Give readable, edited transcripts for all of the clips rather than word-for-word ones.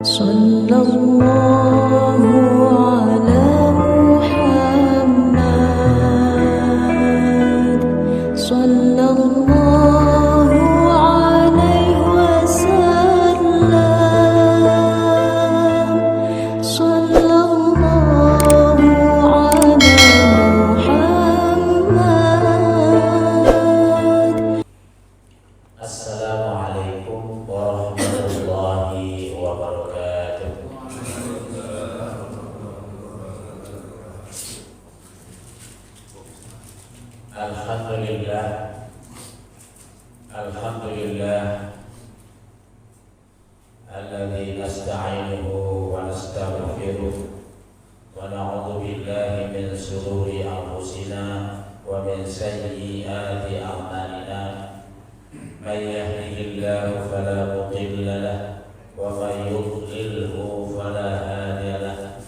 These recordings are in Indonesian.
Sallallahu ala Muhammad, sallallahu alaihi wasallam, sallallahu ala Muhammad. Assalamualaikum warahmatullahi wabarakatuh. Alhamdulillah alladzi nasta'inuhu wa nastaghfiruh wa na'udzu billahi min shururi anfusina wa min sayyiati a'malina. Man yahdihillahu fala mudilla lahu wa man yudlilhu fala hadiya lahu.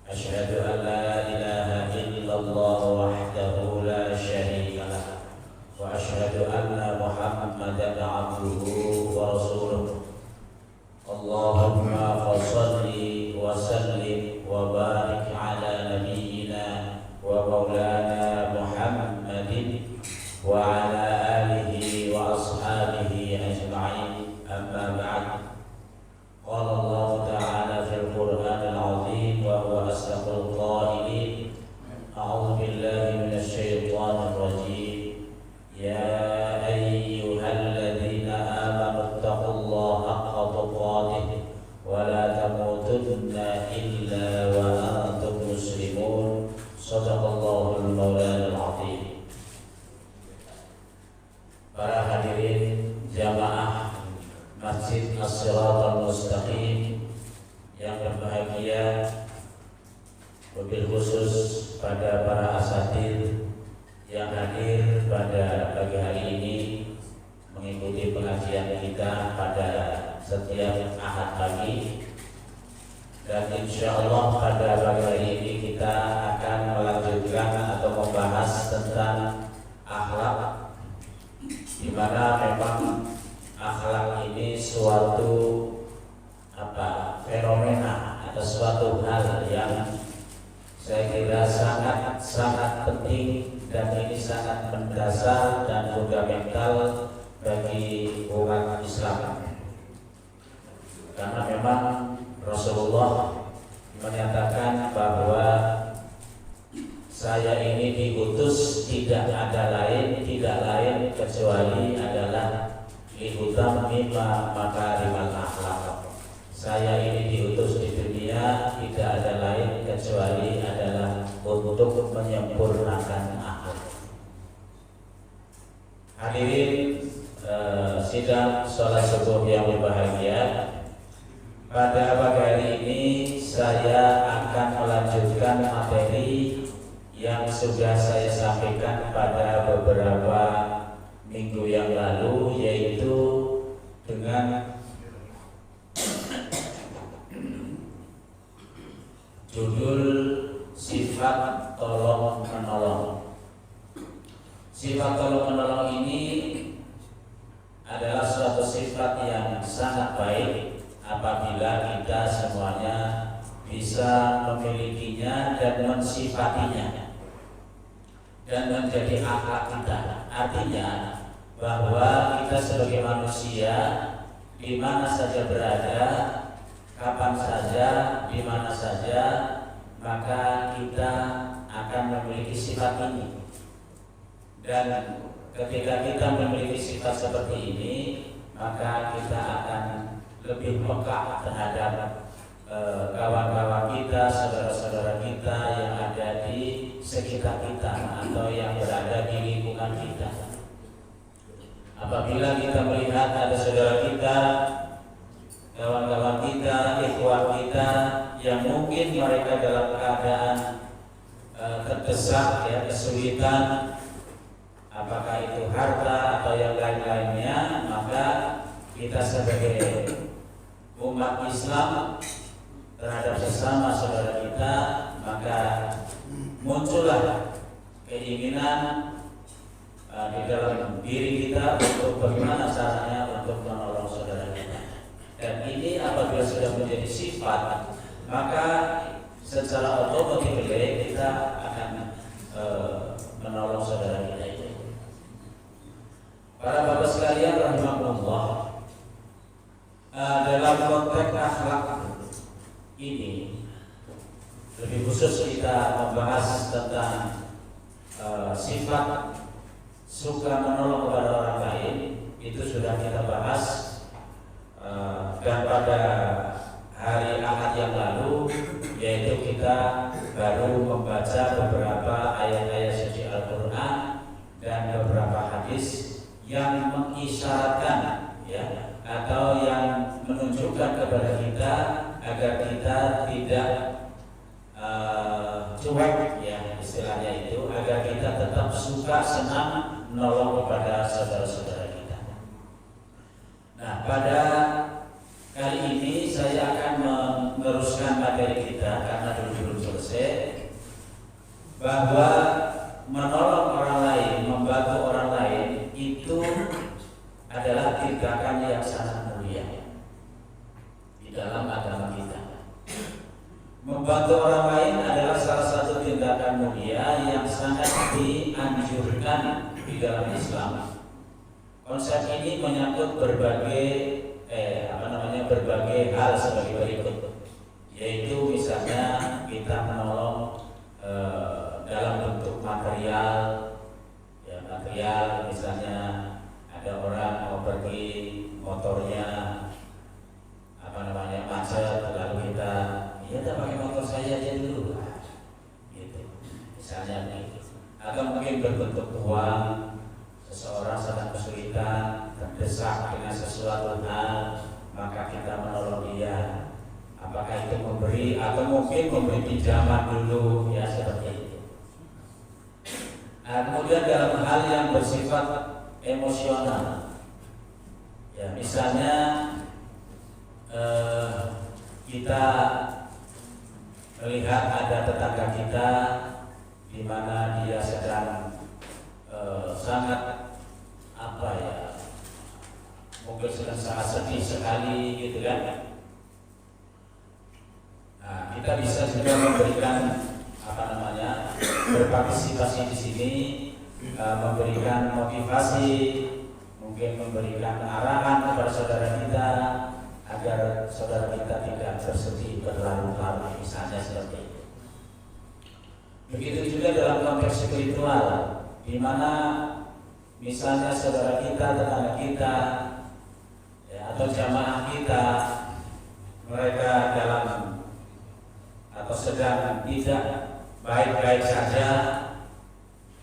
Asyhadu an la ilaha illallah wahdahu la syarika lahu wa asyhadu anna Muhammadan abduhu wa rasuluh. Allahumma shalli wa sallim wa barik ala nabiyyina wa maulana Muhammadin wa ala alihi wa ashabihi ajma'in. Amma ba'd. Qala Allah ta'ala fil Qur'anil 'azim wa huwa asdaqul qailin. A'udzu billahi minasy syaithanir rajim. Ya ayyuhalladzina amanu taqullaha haqqa tuqatih wa la tamutunna illa wa antum muslimun. Shadaqallahul maulanal 'azim. Para hadirin jamaah Masjid As-Siratal Mustaqim yang berbahagia, wabil khusus pada para asatidz yang hadir pada pagi hari ini mengikuti pengajian kita pada setiap Ahad pagi. Dan insya Allah pada pagi hari ini kita akan melanjutkan atau membahas tentang akhlak, di mana memang akhlak ini suatu fenomena atau suatu hal yang saya kira sangat penting, dan ini sangat mendasar dan fundamental bagi umat Islam. Karena memang Rasulullah menyatakan bahwa saya ini diutus tidak lain kecuali adalah liutammi makarimal akhlaq. Saya ini diutus di dunia tidak ada lain kecuali adalah untuk menyempurnakan akhlak. Hadirin sidang salat subuh yang berbahagia, pada pagi hari ini saya akan melanjutkan materi yang sudah saya sampaikan pada beberapa minggu yang lalu, yaitu dengan judul sifat tolong menolong. Sifat tolong menolong ini adalah suatu sifat yang sangat baik apabila kita semuanya bisa memilikinya dan mensifatinya dan menjadi akhlak kita. Artinya bahwa kita sebagai manusia di mana saja berada, kapan saja, di mana saja, maka kita akan memiliki sifat ini. Dan ketika kita memiliki sifat seperti ini, maka kita akan lebih peka terhadap kawan-kawan kita, saudara-saudara kita yang ada di sekitar kita atau yang berada di lingkungan kita. Apabila kita melihat ada saudara kita, kawan-kawan kita, ikhwan kita yang mungkin mereka dalam keadaan terdesak, kesulitan, apakah itu harta atau yang lain-lainnya, maka kita sebagai umat Islam terhadap sesama saudara kita, maka muncullah keinginan di dalam diri kita untuk bagaimana caranya untuk menolong saudara kita. Dan ini apabila sudah menjadi sifat, maka secara otomatis kita akan menolong saudara kita itu. Para bapak sekalian rahimahullah, dalam konteks akhlak ini lebih khusus kita membahas tentang sifat suka menolong kepada orang lain. Itu sudah kita bahas, dan pada hari Ahad yang lalu, yaitu kita baru membaca beberapa ayat-ayat suci Al-Quran dan beberapa hadis yang mengisyaratkan, ya, atau yang menunjukkan kepada kita agar kita tidak cuek, ya, istilahnya itu, agar kita tetap suka, senang menolong kepada saudara-saudara kita. Nah, pada kali ini saya akan meneruskan materi kita karena belum selesai, bahwa menolong orang lain, membantu orang lain itu adalah tindakan yang sangat mulia di dalam agama kita. Membantu orang lain adalah salah satu tindakan mulia yang sangat dianjurkan di dalam Islam. Konsep ini menyangkut berbagai hal sebagai berikut, yaitu misalnya kita menolong dalam bentuk material, ya, material, misalnya ada orang mau pergi motornya macet, lalu kita, ya udah pakai motor saya aja dulu, gitu, misalnya gitu. Atau mungkin berbentuk uang, seseorang sedang kesulitan, terdesak dengan sesuatu hal, maka kita menolong dia. Apakah itu memberi atau mungkin memberi pinjaman dulu, ya, seperti itu. Nah, kemudian dalam hal yang bersifat emosional, ya, misalnya kita melihat ada tetangga kita di mana dia sedang sangat mungkin sedang sangat sedih sekali, gitu kan. Nah, kita bisa juga memberikan berpartisipasi di sini, memberikan motivasi, mungkin memberikan arahan kepada saudara kita agar saudara kita tidak bersedih berlarut-larut, misalnya seperti itu. Begitu juga dalam konteks spiritual, di mana misalnya saudara kita, tetangga kita, ya, atau jamaah kita, mereka dalam atau sedang tidak baik-baik saja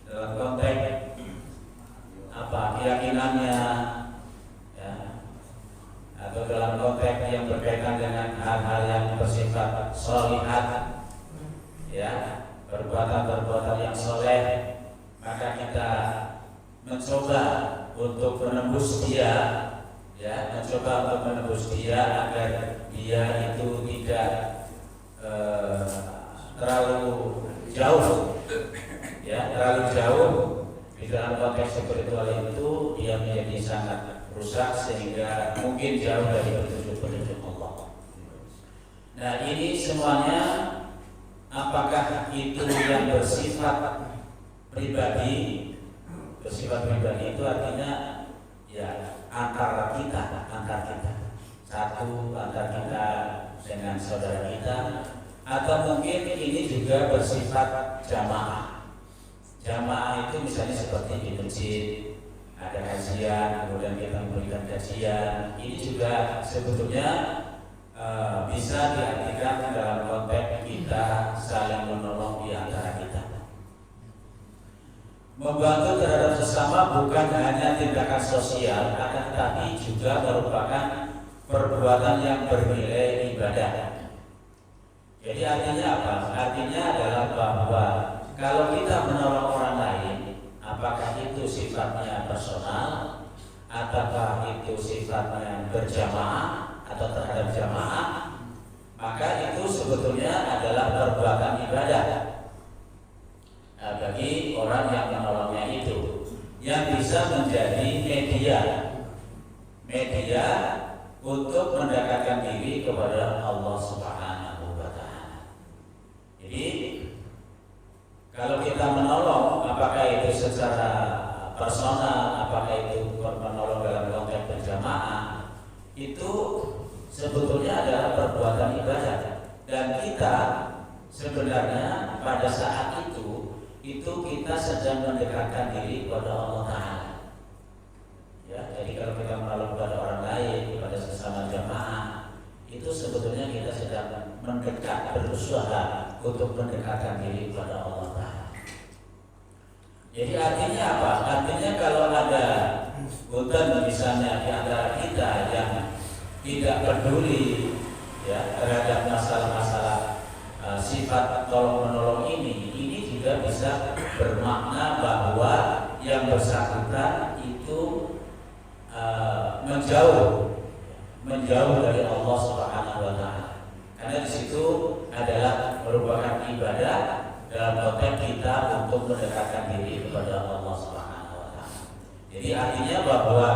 dalam konteks keyakinannya, ya, atau dalam konteks yang berkaitan dengan hal-hal yang bersifat sholihat, ya, perbuatan-perbuatan yang soleh, maka kita mencoba untuk menembus dia, ya, agar dia itu tidak terlalu jauh, ya, di dalam konteks spiritual itu dia menjadi sangat rusak sehingga mungkin jauh dari petunjuk Allah. Nah, ini semuanya apakah itu yang bersifat pribadi itu artinya, ya, antar kita satu, antar kita dengan saudara kita, atau mungkin ini juga bersifat jamaah itu misalnya seperti di masjid ada kajian, kemudian kita memberikan kajian. Ini juga sebetulnya bisa diartikan dalam konteks kita saling menolong di antara kita. Membantu terhadap sesama bukan hanya tindakan sosial, akan tetapi juga merupakan perbuatan yang bernilai ibadah. Jadi artinya apa? Artinya adalah bahwa kalau kita menolong orang lain, apakah itu sifatnya personal, ataukah itu sifatnya berjamaah atau terhadap jamaah, maka itu sebetulnya adalah perbuatan ibadah bagi orang yang menolongnya itu, yang bisa menjadi media untuk mendekatkan diri kepada Allah Subhanahu wa taala. Jadi kalau kita menolong, apakah itu secara personal, apakah itu menolong dalam konteks berjamaah, itu sebetulnya adalah perbuatan ibadah. Dan kita sebenarnya pada saat itu kita sedang mendekatkan diri kepada Allah Ta'ala. Ya, jadi kalau kita menolong kepada orang lain, kepada sesama jamaah, itu sebetulnya kita sedang mendekat, berusaha untuk mendekatkan diri kepada Allah Ta'ala. Jadi artinya apa? Artinya kalau ada hutan misalnya di antara kita yang tidak peduli ya terhadap masalah-masalah sifat tolong menolong ini juga bisa bermakna bahwa yang bersangkutan itu menjauh dari Allah Subhanahu wa taala. Karena di situ adalah merupakan ibadah dalam konteks kita untuk mendekatkan diri kepada Allah Subhanahu wa taala. Jadi artinya bahwa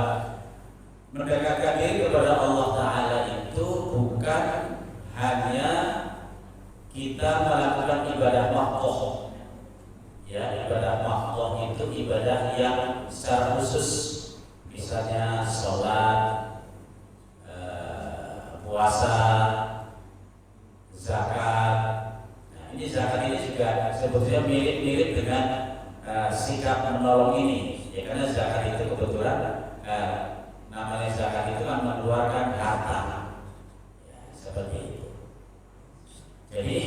mendekatkan diri kepada Allah taala itu bukan hanya kita melakukan ibadah mahdoh. Ya, ibadah mahdoh itu ibadah yang secara khusus, misalnya sholat, puasa, zakat. Nah, ini zakat ini juga sebetulnya mirip dengan sikap menolong ini. Ya, karena zakat itu kebetulan namanya zakat itu kan mengeluarkan harta. Ya, seperti itu. Jadi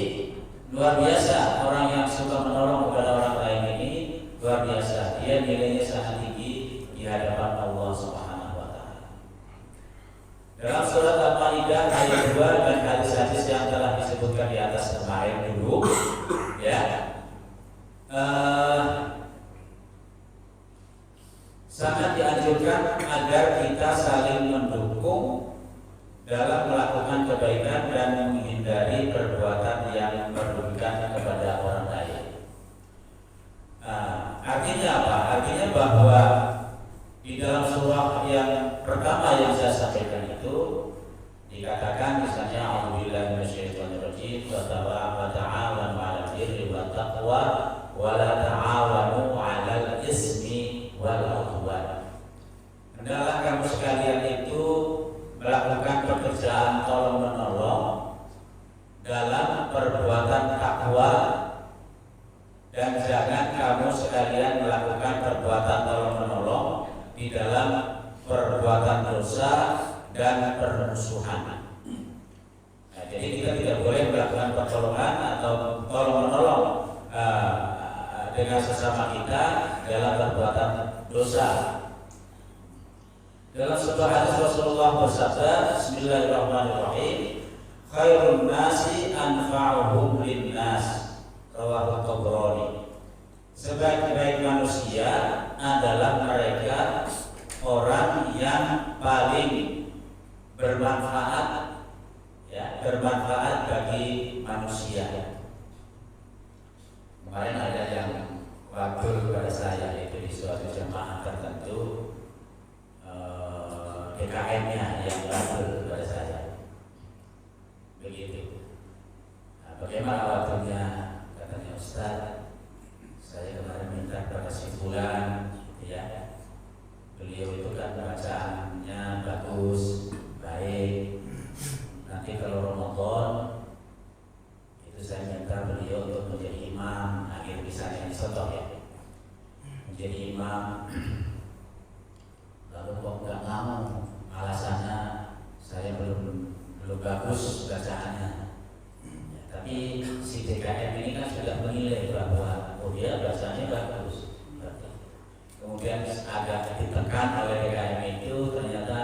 luar biasa orang yang suka menolong kepada orang lain ini, luar biasa. Dia nilainya sangat tinggi di hadapan Allah Subhanahu wa taala. Dalam surat Al-Maidah ayat 2 dan hadis-hadis yang telah disebutkan di atas kemarin dulu, ya, sangat dianjurkan agar kita saling mendukung dalam melakukan kebaikan dan menghindari perbuatan yang merugikan kepada orang lain. Artinya apa? Artinya bahwa di dalam surah yang pertama yang saya sampaikan itu dikatakan misalnya a'udzubillahi minasyaitonir rajim wa ta'awanu 'alal birri wat taqwa wa la ta'awanu 'alal ismi wal 'udwan. Hendaklah kamu sekalian itu melakukan pekerjaan tolong menolong dalam perbuatan takwa, dan jangan kamu sekalian melakukan perbuatan tolong menolong di dalam perbuatan dosa dan permusuhan. Nah, jadi kita tidak boleh melakukan pertolongan atau tolong menolong dengan sesama kita dalam perbuatan dosa. Dalam sebuah hadis Rasulullah bersabda, Bismillahirrahmanirrahim, khairun nasi anfa'uhum linnas, rawahu Tabrani. Sebaik-baik manusia adalah mereka orang yang paling bermanfaat, ya, bermanfaat bagi manusia. Kemarin ada yang wakil kepada saya, itu di suatu jamaah tertentu, DKM-nya yang wakil kepada saya, begitu. Nah, bagaimana waktunya? Katanya, Ustaz, saya kemarin minta kepada si fulan, ya, beliau itu kan bacaannya bagus, baik. Nanti kalau Ramadan itu saya minta beliau untuk menjadi imam. Akhir misalnya ini contoh ya, menjadi imam. Lalu kok nggak mau? Alasannya saya belum bagus bacaannya. Ya, tapi si DKM ini kan sudah menilai bahwa oh dia bacanya bagus. Kemudian agak ditekan oleh DKM itu, ternyata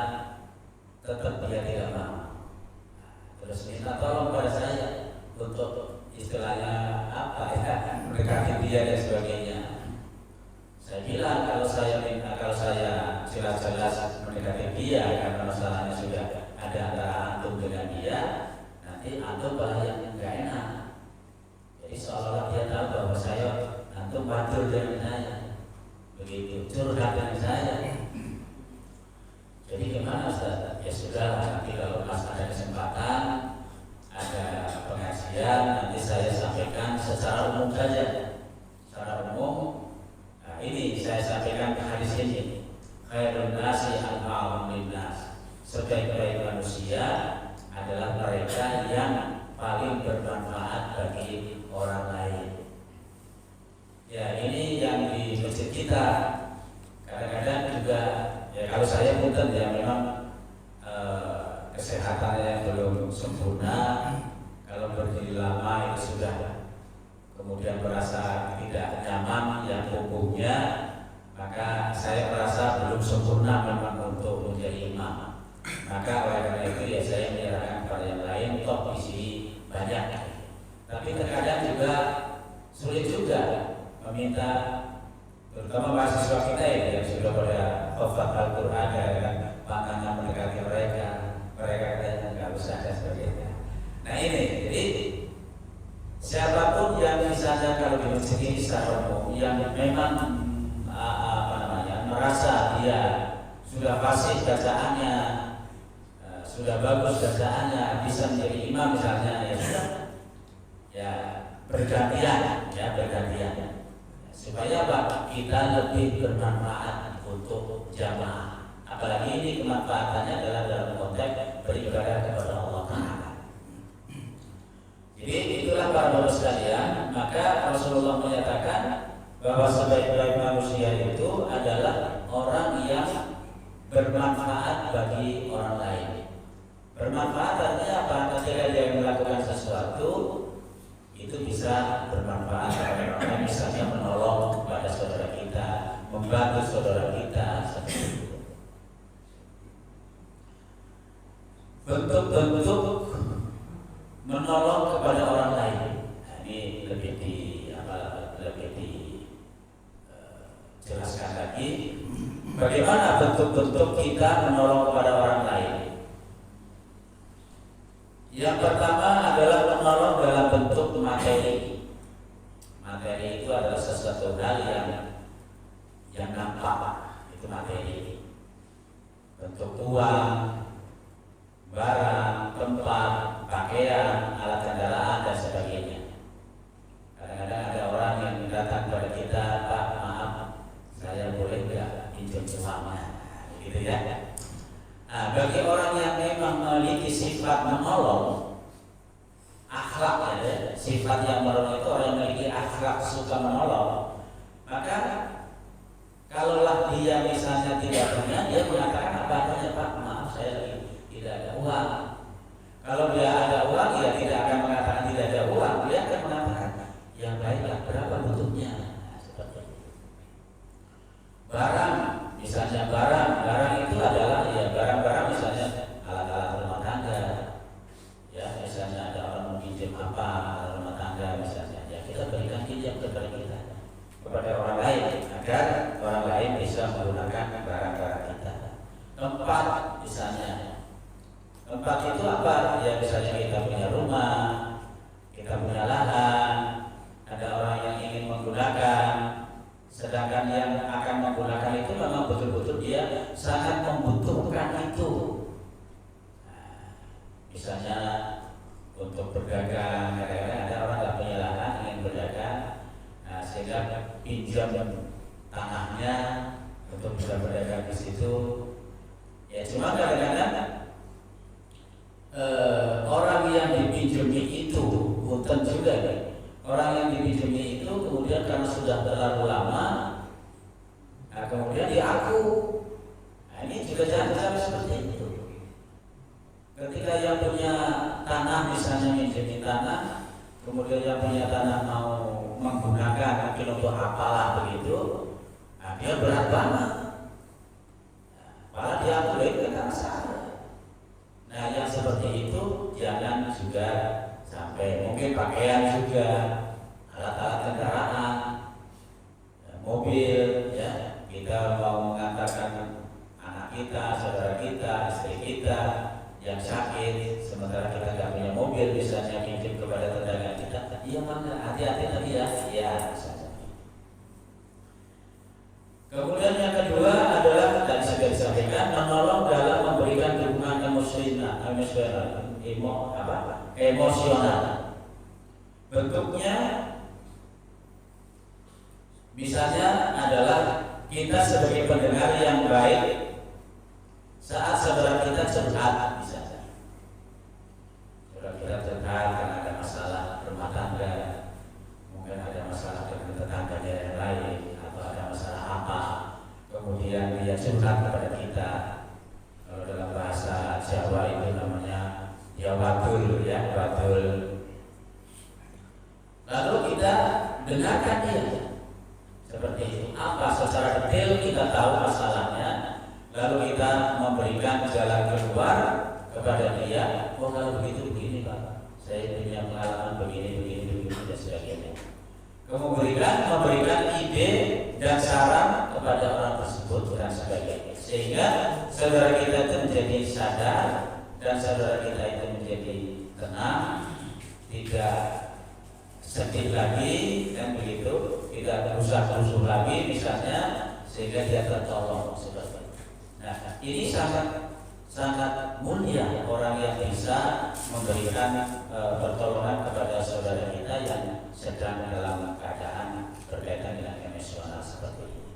tetap dia tidak mau. Terus minta tolong pada saya untuk istilahnya apa ya, mendekati dia dan sebagainya. Saya bilang kalau saya jelas-jelas mendekati dia karena masalahnya sudah ada antara antum dengan dia, nanti antum malah yang nggak enak. Jadi seolah-olah dia tahu bahwa saya antum batul dengan saya, begitu curhat dengan saya. Jadi gimana Ustaz? ya sudah, nanti kalau pas ada kesempatan, ada pengajian, nanti saya sampaikan secara umum saja. Secara umum, nah ini saya sampaikan hadis ini. Khairun nasi al-ma'ruf linnas. Sebaik-baik manusia adalah mereka yang paling bermanfaat bagi orang lain. Ya, ini yang di masjid kita. Kadang-kadang juga, ya kalau saya punten ya memang kesehatannya belum sempurna. Kalau berdiri lama itu sudah kemudian merasa tidak nyaman yang punggungnya, maka saya merasa belum sempurna memang untuk menjadi imam. Maka oleh karena itu ya saya menyerahkan kepada yang lain, toh di sini banyak. Tapi terkadang juga sulit juga meminta, terutama mahasiswa kita ini yang sudah pada hafal Al-Quran dan pandangan mendekati mereka nggak usah dan sebagainya. Nah ini, jadi siapapun yang misalnya kalau di masjid ini secara umum yang memang merasa dia sudah fasih bacaannya, sudah bagus bacaannya, bisa menjadi imam misalnya, ya sudah, ya bergantian, supaya apa? Kita lebih bermanfaat untuk jamaah. Apalagi ini kemanfaatannya adalah dalam konteks beribadah kepada Allah Ta'ala. Jadi itulah para bapak sekalian, maka Rasulullah menyatakan bahwa sebaik-baik manusia itu adalah orang yang bermanfaat bagi orang lain. Bermanfaat artinya apa? Ketika dia melakukan sesuatu itu bisa bermanfaat kepada orang lain, misalnya menolong kepada saudara kita, membantu saudara kita, seperti itu. Bentuk-bentuk menolong kepada orang lain. Nah, ini lebih dijelaskan lagi. Bagaimana bentuk-bentuk kita menolong kepada orang lain? Yang pertama adalah menolong dalam bentuk materi. Materi itu adalah sesuatu hal yang nampak, itu materi. Bentuk uang, barang, tempat, pakaian, alat kendaraan dan sebagainya. Kadang-kadang ada orang yang datang kepada kita, Pak, maaf, saya boleh nggak pinjam uangnya, gitu ya. Nah, bagi orang yang memang memiliki sifat menolong, akhlak ya, sifat yang menolong itu orang yang memiliki akhlak suka menolong, maka kalaulah dia misalnya tidak punya, dia mengatakan apa adanya, Pak, maaf saya tidak ada uang. Kalau dia ada uang, dia tidak akan mengatakan tidak ada uang, dia akan mengatakan yang baiklah, berapa bentuknya. Nah, seperti itu. Barang, misalnya barang itu adalah ya barang-barang misalnya alat-alat rumah tangga, ya misalnya ada orang meminjam apa alat rumah tangga misalnya, ya kita berikan pinjam kepada kita, kepada orang lain agar orang lain bisa menggunakan barang-barang kita. Tempat misalnya, tempat itu apa? Ya misalnya kita punya rumah, kita punya lahan, ada orang yang ingin menggunakan, sedangkan yang akan menggunakan itu memang betul-betul dia sangat membutuhkan itu. Nah, misalnya untuk berdagang, kadang-kadang ada orang nggak punya lahan ingin berdagang, nah, sehingga pinjam tanahnya untuk bisa berdagang di situ. Ya cuma kadang-kadang orang yang dipinjami itu, punten juga nih. Orang yang dipinjami itu kemudian karena sudah terlalu lama, nah kemudian diaku. Nah, ini juga jangan seperti itu. Ketika yang punya tanah misalnya minjemin tanah, kemudian yang punya tanah mau menggunakan mungkin untuk apalah begitu, nah dia berat banget. Malah diaku itu kan salah. Nah yang seperti itu jangan juga sampai. Mungkin pakaian juga, alat-alat kendaraan, mobil, ya kita mau mengantarkan anak kita, saudara kita, istri kita yang sakit, sementara kita nggak punya mobil, misalnya pinjam kepada tetangga kita, iya mana hati-hati tadi ya, iya. Kemudian yang kedua adalah tadi sudah disampaikan, menolong dalam memberikan dukungan emosional. Bentuknya misalnya adalah kita sebagai pendengar yang baik saat saudara kita curhat, misalnya saudara kita curhat karena ada masalah rumah tangga, mungkin ada masalah dengan tetangganya yang lain, atau ada masalah apa, kemudian dia curhat kepada kita. Kalau dalam bahasa Jawa itu namanya ya wadul, ya wadul. Lalu kita dengarkan dia seperti itu. Apa secara detail kita tahu masalahnya, lalu kita memberikan jalan keluar kepada dia. Oh, kalau begitu begini Pak, saya punya pengalaman begini dan sebagainya. Memberikan ide dan saran kepada orang tersebut dan sebagainya, sehingga saudara kita itu menjadi sadar dan saudara kita itu menjadi tenang, tidak sedih lagi, dan begitu tidak rusuh lagi misalnya, sehingga dia tertolong seperti itu. Nah, ini sangat mulia orang yang bisa memberikan pertolongan kepada saudara kita yang sedang dalam keadaan berkaitan dengan emosional seperti ini.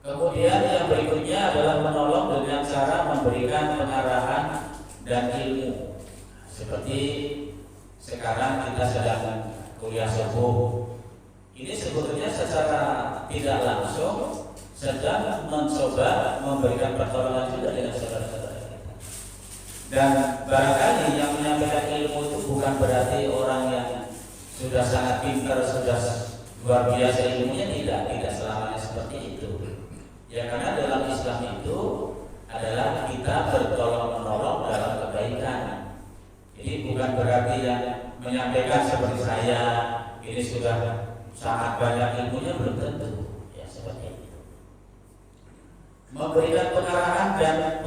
Kemudian yang berikutnya adalah menolong dengan cara memberikan pengarahan dan ilmu. Seperti sekarang kita sedang kuliah subuh. Ini sebetulnya secara tidak langsung sedang mencoba memberikan pertolongan juga dengan saudara-saudara kita. Dan barangkali yang menyampaikan ilmu itu bukan berarti orang yang sudah sangat pintar, sudah luar biasa ilmunya, tidak selamanya seperti itu. Ya, karena dalam Islam itu adalah kita bertolong menolong dalam kebaikan. Jadi bukan berarti yang menyampaikan seperti saya ini sudah sangat banyak ilmunya, belum tentu. Ya, seperti itu. Memberikan pengarahan dan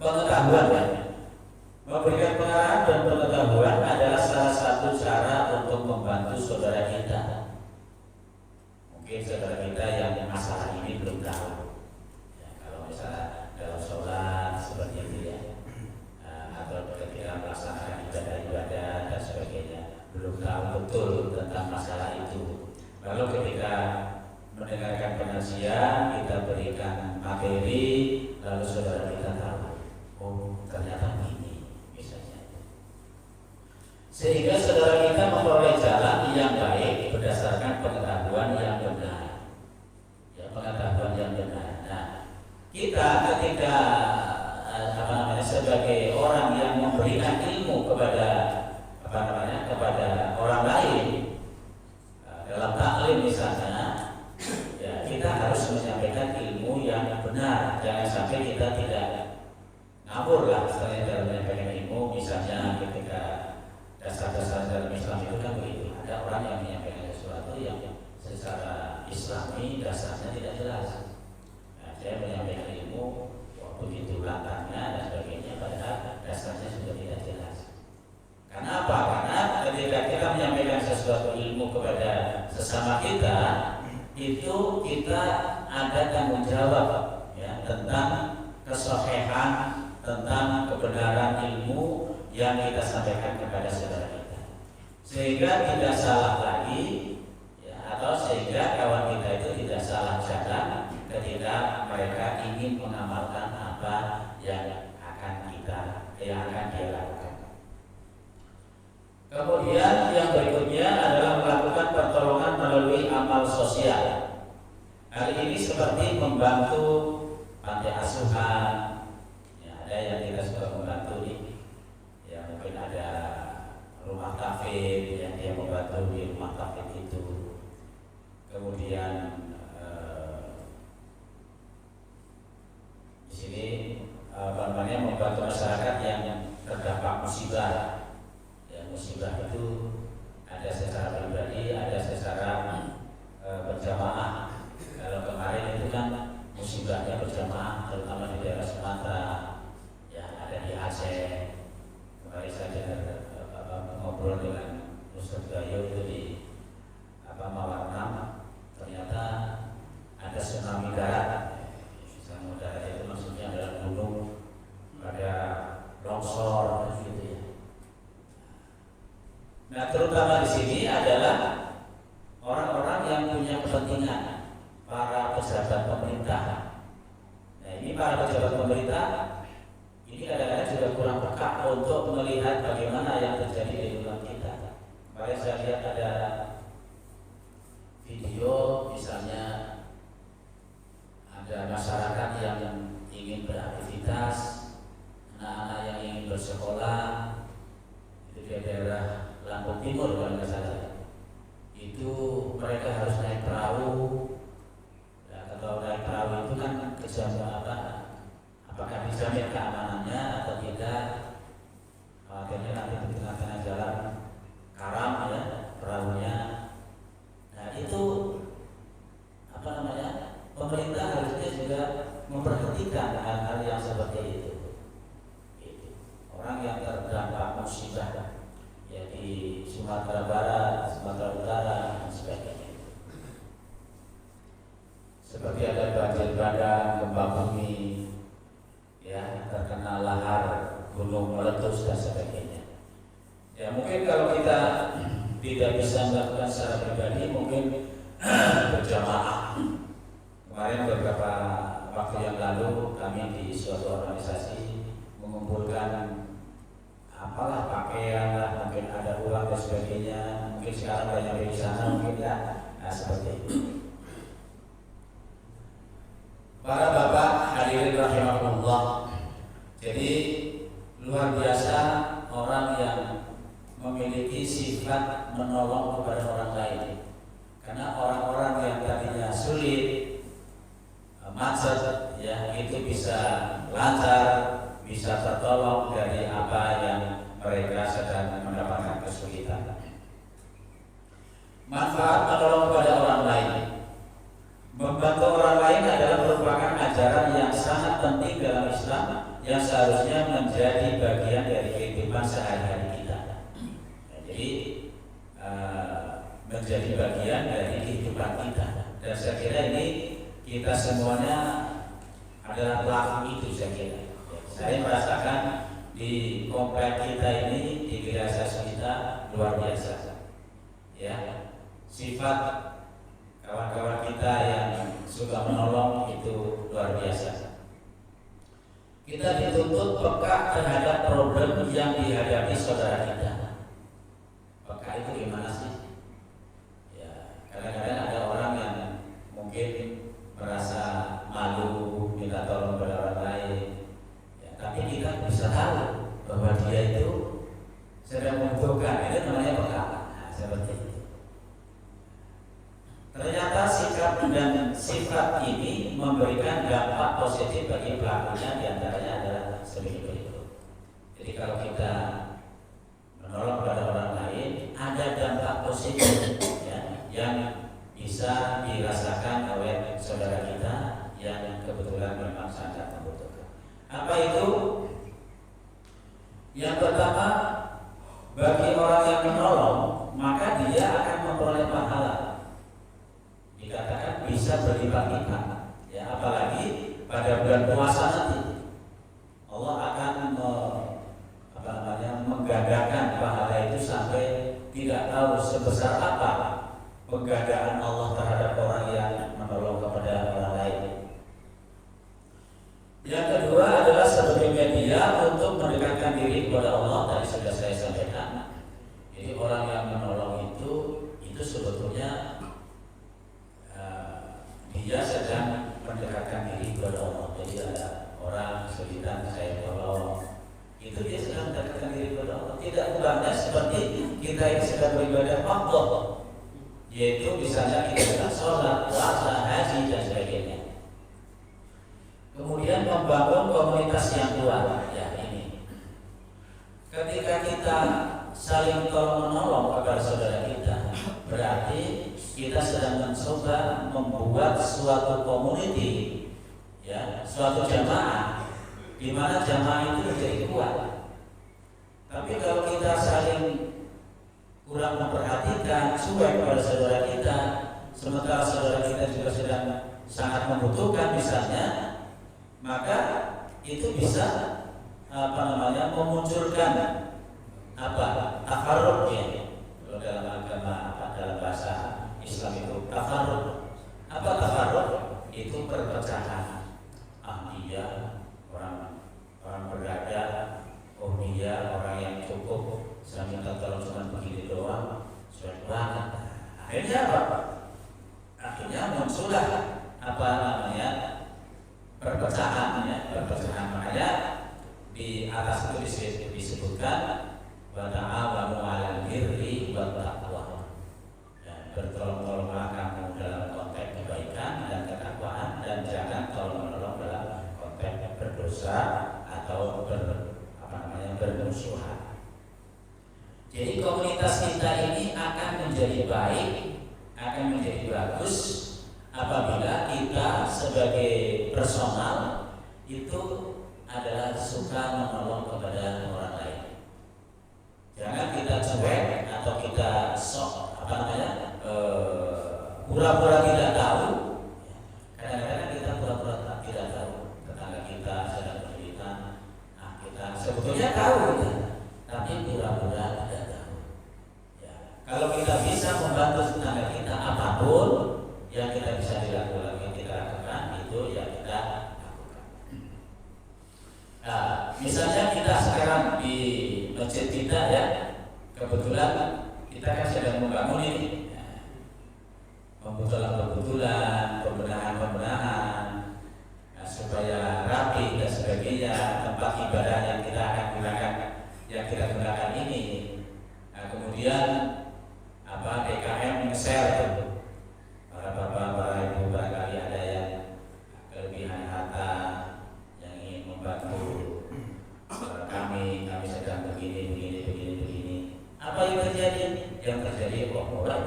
pengetahuan. Memberikan pengarahan dan pengetahuan adalah salah satu cara untuk membantu saudara kita. Mungkin saudara kita yang masalah ini belum tahu. Ya, kalau misalnya dalam sholat seperti itu ya, atau ketika melaksanakan ibadah dan sebagainya, belum tahu betul tentang masalah itu. Lalu ketika mendengarkan pengajian, kita berikan materi, lalu saudara kita tahu, oh ternyata ini, misalnya. Sehingga saudara kita memperoleh jalan yang baik berdasarkan pengetahuan yang benar. Ya, pengetahuan yang benar. Nah, kita ketika sebagai orang yang memberikan ilmu kepada kepada orang lain, dalam taklim misalnya, ya kita harus menyampaikan ilmu yang benar. Jangan sampai kita tidak ngawur lah setelah dalam menyampaikan ilmu. Misalnya ketika dasar-dasar dalam Islam itu kan begitu, ada orang yang menyampaikan sesuatu yang secara Islami dasarnya tidak jelas. Nah, saya menyampaikan ilmu begitu belakangnya dan sebagainya, padahal dasarnya sudah tidak jelas. Karena apa? Karena ketika kita menyampaikan sesuatu ilmu kepada sesama kita, itu kita ada tanggung jawab ya, tentang kesohihan, tentang kebenaran ilmu yang kita sampaikan kepada saudara kita, sehingga tidak salah lagi ya, atau sehingga kawan kita itu tidak salah jalan ketika mereka ingin mengamalkan apa yang akan dia lakukan. Kemudian yang berikutnya adalah melakukan pertolongan melalui amal sosial. Hal ini seperti membantu panti asuhan. Ya, ada yang kita suka membantu nih. Ya, mungkin ada rumah kafir yang dia membantu di rumah kafir itu. Kemudian di sini membantu masyarakat yang terdampak musibah. Musibah itu ada secara pribadi, ada secara berjamaah. Kalau kemarin itu kan musibahnya berjamaah, terutama di daerah Semarang. gitu ya. Nah, terutama di sini adalah orang-orang yang punya kepentingan, para pejabat pemerintah. Nah, ini para pejabat pemerintah ini kadang-kadang juga kurang peka untuk melihat bagaimana yang terjadi di lingkungan kita. Kemarin saya lihat ada video, misalnya ada masyarakat yang ingin beraktivitas, anak-anak yang ingin bersekolah, itu di daerah Lampung Timur kalau nggak salah. Itu mereka harus naik perahu. Ya, kalau naik perahu itu kan apakah dijamin keamanannya atau tidak? Akhirnya nanti di tengah-tengah jalan karam ya perahunya. Nah itu pemerintah harusnya juga memperhatikan hal-hal yang seperti itu. Orang yang terdampak musibah ya di Sumatera Barat, Sumatera Utara dan sebagainya. Seperti ada banjir bandang, gempa bumi, ya terkena lahar gunung meletus dan sebagainya. Ya mungkin kalau kita tidak bisa melakukan secara pribadi, mungkin berjamaah. Kemarin beberapa waktu yang lalu kami di suatu organisasi mengumpulkan apalah pakaian lah, mungkin ada uang dan sebagainya. Mungkin sekarang banyak di sana, mungkin ya, nah seperti itu. Para bapak hadirin rahimahullah. Jadi luar biasa orang yang memiliki sifat menolong kepada orang lain. Karena orang-orang yang tadinya sulit, macet, ya itu bisa lancar, bisa tertolong dari apa yang mereka sedang mendapatkan kesulitan. Manfaat menolong kepada orang lain. Membantu orang lain adalah merupakan ajaran yang sangat penting dalam Islam yang seharusnya menjadi bagian dari kehidupan sehari-hari kita. Jadi menjadi bagian dari kehidupan kita. Dan saya kira ini kita semuanya adalah pelaku itu saya kira. Saya merasakan di komplek kita ini, di gereja kita luar biasa. Ya, sifat kawan-kawan kita yang suka menolong itu luar biasa. Kita dituntut peka terhadap problem yang dihadapi saudara kita. Peka itu gimana sih? Ya, kadang-kadang ada orang yang mungkin merasa malu minta tolong kepada orang lain. Ya, tapi kita bisa tahu bahwa dia itu sedang membutuhkan. Itu namanya peka. Nah, seperti itu. Ternyata sikap dan sifat ini memberikan dampak positif bagi pelakunya, diantaranya adalah sebagai berikut. Jadi kalau kita menolong kepada orang lain, ada dampak positif ya, yang bisa dirasakan oleh saudara kita yang kebetulan memang sangat membutuhkan. Apa itu? Yang pertama, bagi orang yang menolong, maka dia akan memperoleh pahala. Dikatakan bisa berlipat-lipat, ya apalagi pada bulan puasa nanti Allah akan menggandakan pahala itu sampai tidak tahu sebesar apa penggandaan Allah terhadap orang yang menolong kepada orang lain. Yang kedua adalah sebagai media untuk mendekatkan diri kepada Allah. Tadi sudah saya sampaikan. Jadi orang yang menolong itu sebetulnya dia sedang mendekatkan diri kepada Allah. Jadi ada orang kesulitan saya tolong, itu dia sedang mendekatkan diri kepada Allah. Tidak ubahnya seperti kita yang sedang beribadah Allah, yaitu misalnya kita sedang sholat, puasa, haji dan sebagainya. Kemudian membangun komunitas yang kuat. Ya ini. Ketika kita saling tolong menolong kepada saudara kita, berarti kita sedang mencoba membuat suatu community, ya, suatu jamaah, di mana jamaah itu menjadi kuat. Tapi kalau kita saling kurang memperhatikan, cuek kepada saudara kita, sementara saudara kita juga sedang sangat membutuhkan misalnya, maka itu bisa memunculkan tafarruq ya. Kalau dalam agama dalam bahasa Islam itu tafarruq. Apa tafarruq? Itu perpecahan. Dia orang berada, dia orang yang cukup, saya minta tolong cuma begini doang, sudah banget. Akhirnya apa? Akhirnya muncullah perpecahan ya, perpecahan. Makanya di atas itu disebutkan wa ta'awanu 'alal birri wat taqwa. Bertolong-tolonglah kamu dalam konteks kebaikan dan ketakwaan, dan jangan tolong-menolong dalam konteks berdosa atau bermusuhan. Jadi komunitas kita ini akan menjadi baik, akan menjadi bagus apabila kita sebagai personal itu adalah suka menolong kepada orang lain. Jangan kita cuek atau kita pura-pura tidak tahu. Kadang-kadang kita pura-pura tidak tahu tetangga kita sedang kesulitan. Kita sebetulnya tahu kita, tapi pura-pura tidak tahu. Ya. Kalau kita bisa membantu tetangga kita, apapun yang kita bisa dilakukan, itu ya kita lakukan. Nah, misalnya kita sekarang di masjid kita ya, kebetulan kita kan sedang membangun ini. Kebetulan pembenahan supaya rapi dan sebagainya, tempat ibadah yang kita gunakan ini. Nah, kemudian DKM nge-share tuh, para bapak, para ibu, barangkali ada yang kelebihan harta yang ingin membantu kami sedang begini. Apa yang terjadi? Yang terjadi mulai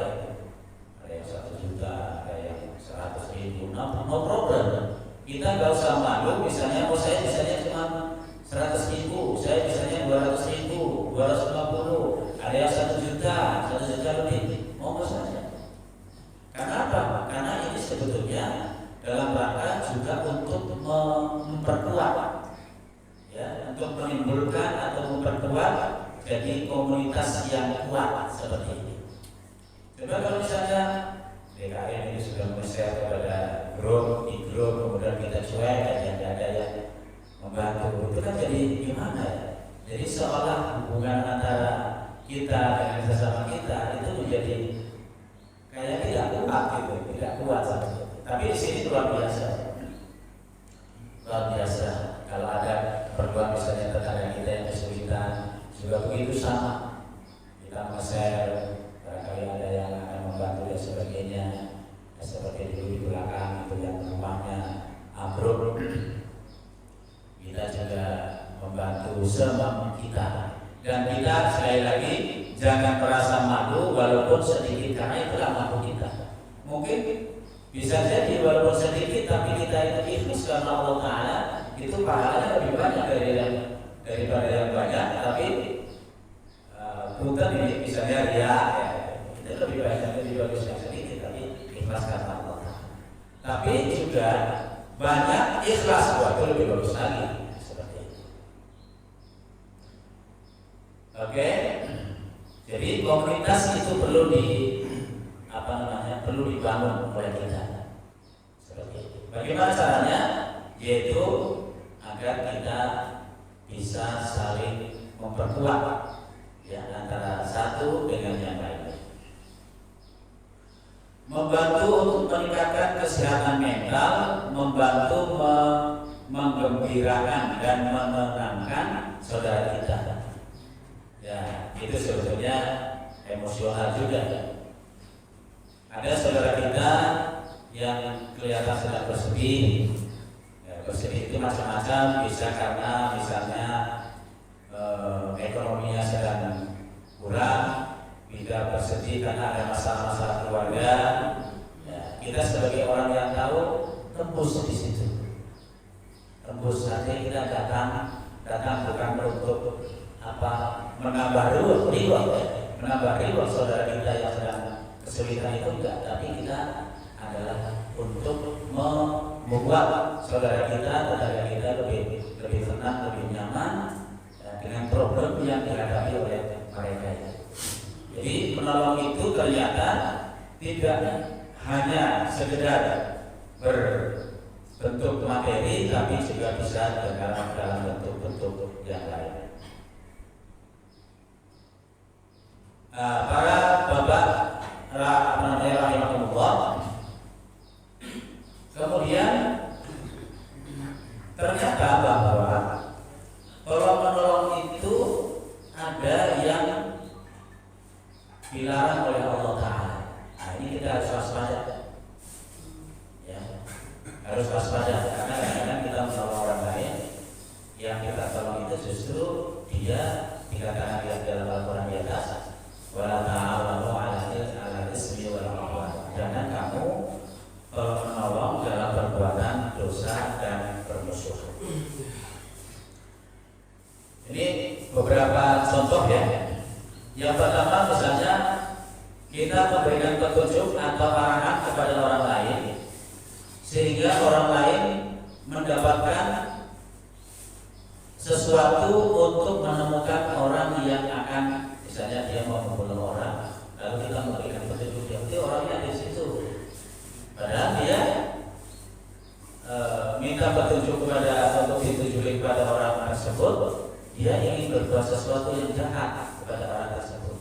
ada yang 1 juta, ada yang 100.000, no problem. Kita nggak usah malu, misalnya saya misalnya cuma 100.000, saya misalnya 200.000, 250, ada yang 1 juta lebih, monggo saja. Karena apa? Karena ini sebetulnya dalam rangka juga untuk memperkuat, ya, untuk menimbulkan atau memperkuat jadi komunitas yang kuat seperti ini. Coba kalau misalnya DKM ini sudah men-share kepada grup, kemudian kita cuek dan ada yang membantu, itu kan jadi gimana ya? Jadi seolah hubungan antara kita dengan sesama kita itu menjadi kayak tidak kuat saja. Tapi di sini luar biasa. Kalau ada perempuan misalnya tetangga kita yang kesulitan, juga begitu sama. Kita nge-share, barangkali ada yang akan membantu dan sebagainya. Seperti dulu di belakang itu yang rumahnya ambruk, kita juga membantu semampu kita. Dan kita sekali lagi jangan merasa malu walaupun sedikit, karena itulah mampu kita. Mungkin bisa jadi walaupun sedikit, tapi kita itu ikhlas karena Allah Ta'ala, itu pahalanya lebih banyak daripada yang banyak. Tapi punten ini misalnya ya, itu lebih banyak, lebih bagus yang sedikit, tapi ikhlas karena Allah Ta'ala. Tapi juga banyak ikhlas, itu lebih bagus lagi. Seperti itu. Oke. Jadi komunitas itu perlu perlu dibangun oleh kita. Seperti itu. Bagaimana caranya? Yaitu agar kita bisa saling memperkuat ya antara satu dengan yang lain. Membantu untuk meningkatkan kesehatan mental, membantu menggembirakan dan menenangkan saudara kita. Ya, itu sebetulnya emosional juga. Ada saudara kita yang kelihatan sedang bersedih. Ya, bersedih itu macam-macam, bisa karena misalnya ekonominya sedang kurang, tidak bersedih karena ada masalah-masalah keluarga. Ya, kita sebagai orang yang tahu, tembus di situ. Tembus nanti kita datang bukan untuk menambah riwah saudara kita yang sedang kesulitan itu enggak, tapi kita adalah untuk membuat saudara kita, tetangga kita lebih tenang, lebih nyaman, dengan problem yang dihadapi oleh mereka. Jadi menolong itu ternyata tidak hanya sekedar berbentuk materi, tapi juga bisa dalam bentuk-bentuk yang lain. Para bapak rahimahullah, kemudian ternyata bahwa tolong-menolong itu ada yang dilarang oleh Allah Ta'ala. Nah, ini kita harus waspada, ya, harus waspada karena kadang-kadang kita menolong orang lain, yang kita tolong itu justru dia dikatakan di dalam Al-Quran di atas, wala ta'awanu 'alal ismi wal 'udwan. Jangan kamu menolong dalam perbuatan dosa dan bermusuhan. Ini beberapa contoh ya. Yang pertama misalnya kita memberikan petunjuk atau arahan kepada orang lain sehingga orang lain mendapatkan sesuatu untuk menemukan orang yang akan, misalnya dia mau membunuh orang, lalu kita memberikan petunjuk dia, itu orangnya di situ. Padahal dia minta petunjuk untuk ditujukan kepada orang tersebut, dia ingin berbuat sesuatu yang jahat kepada orang tersebut.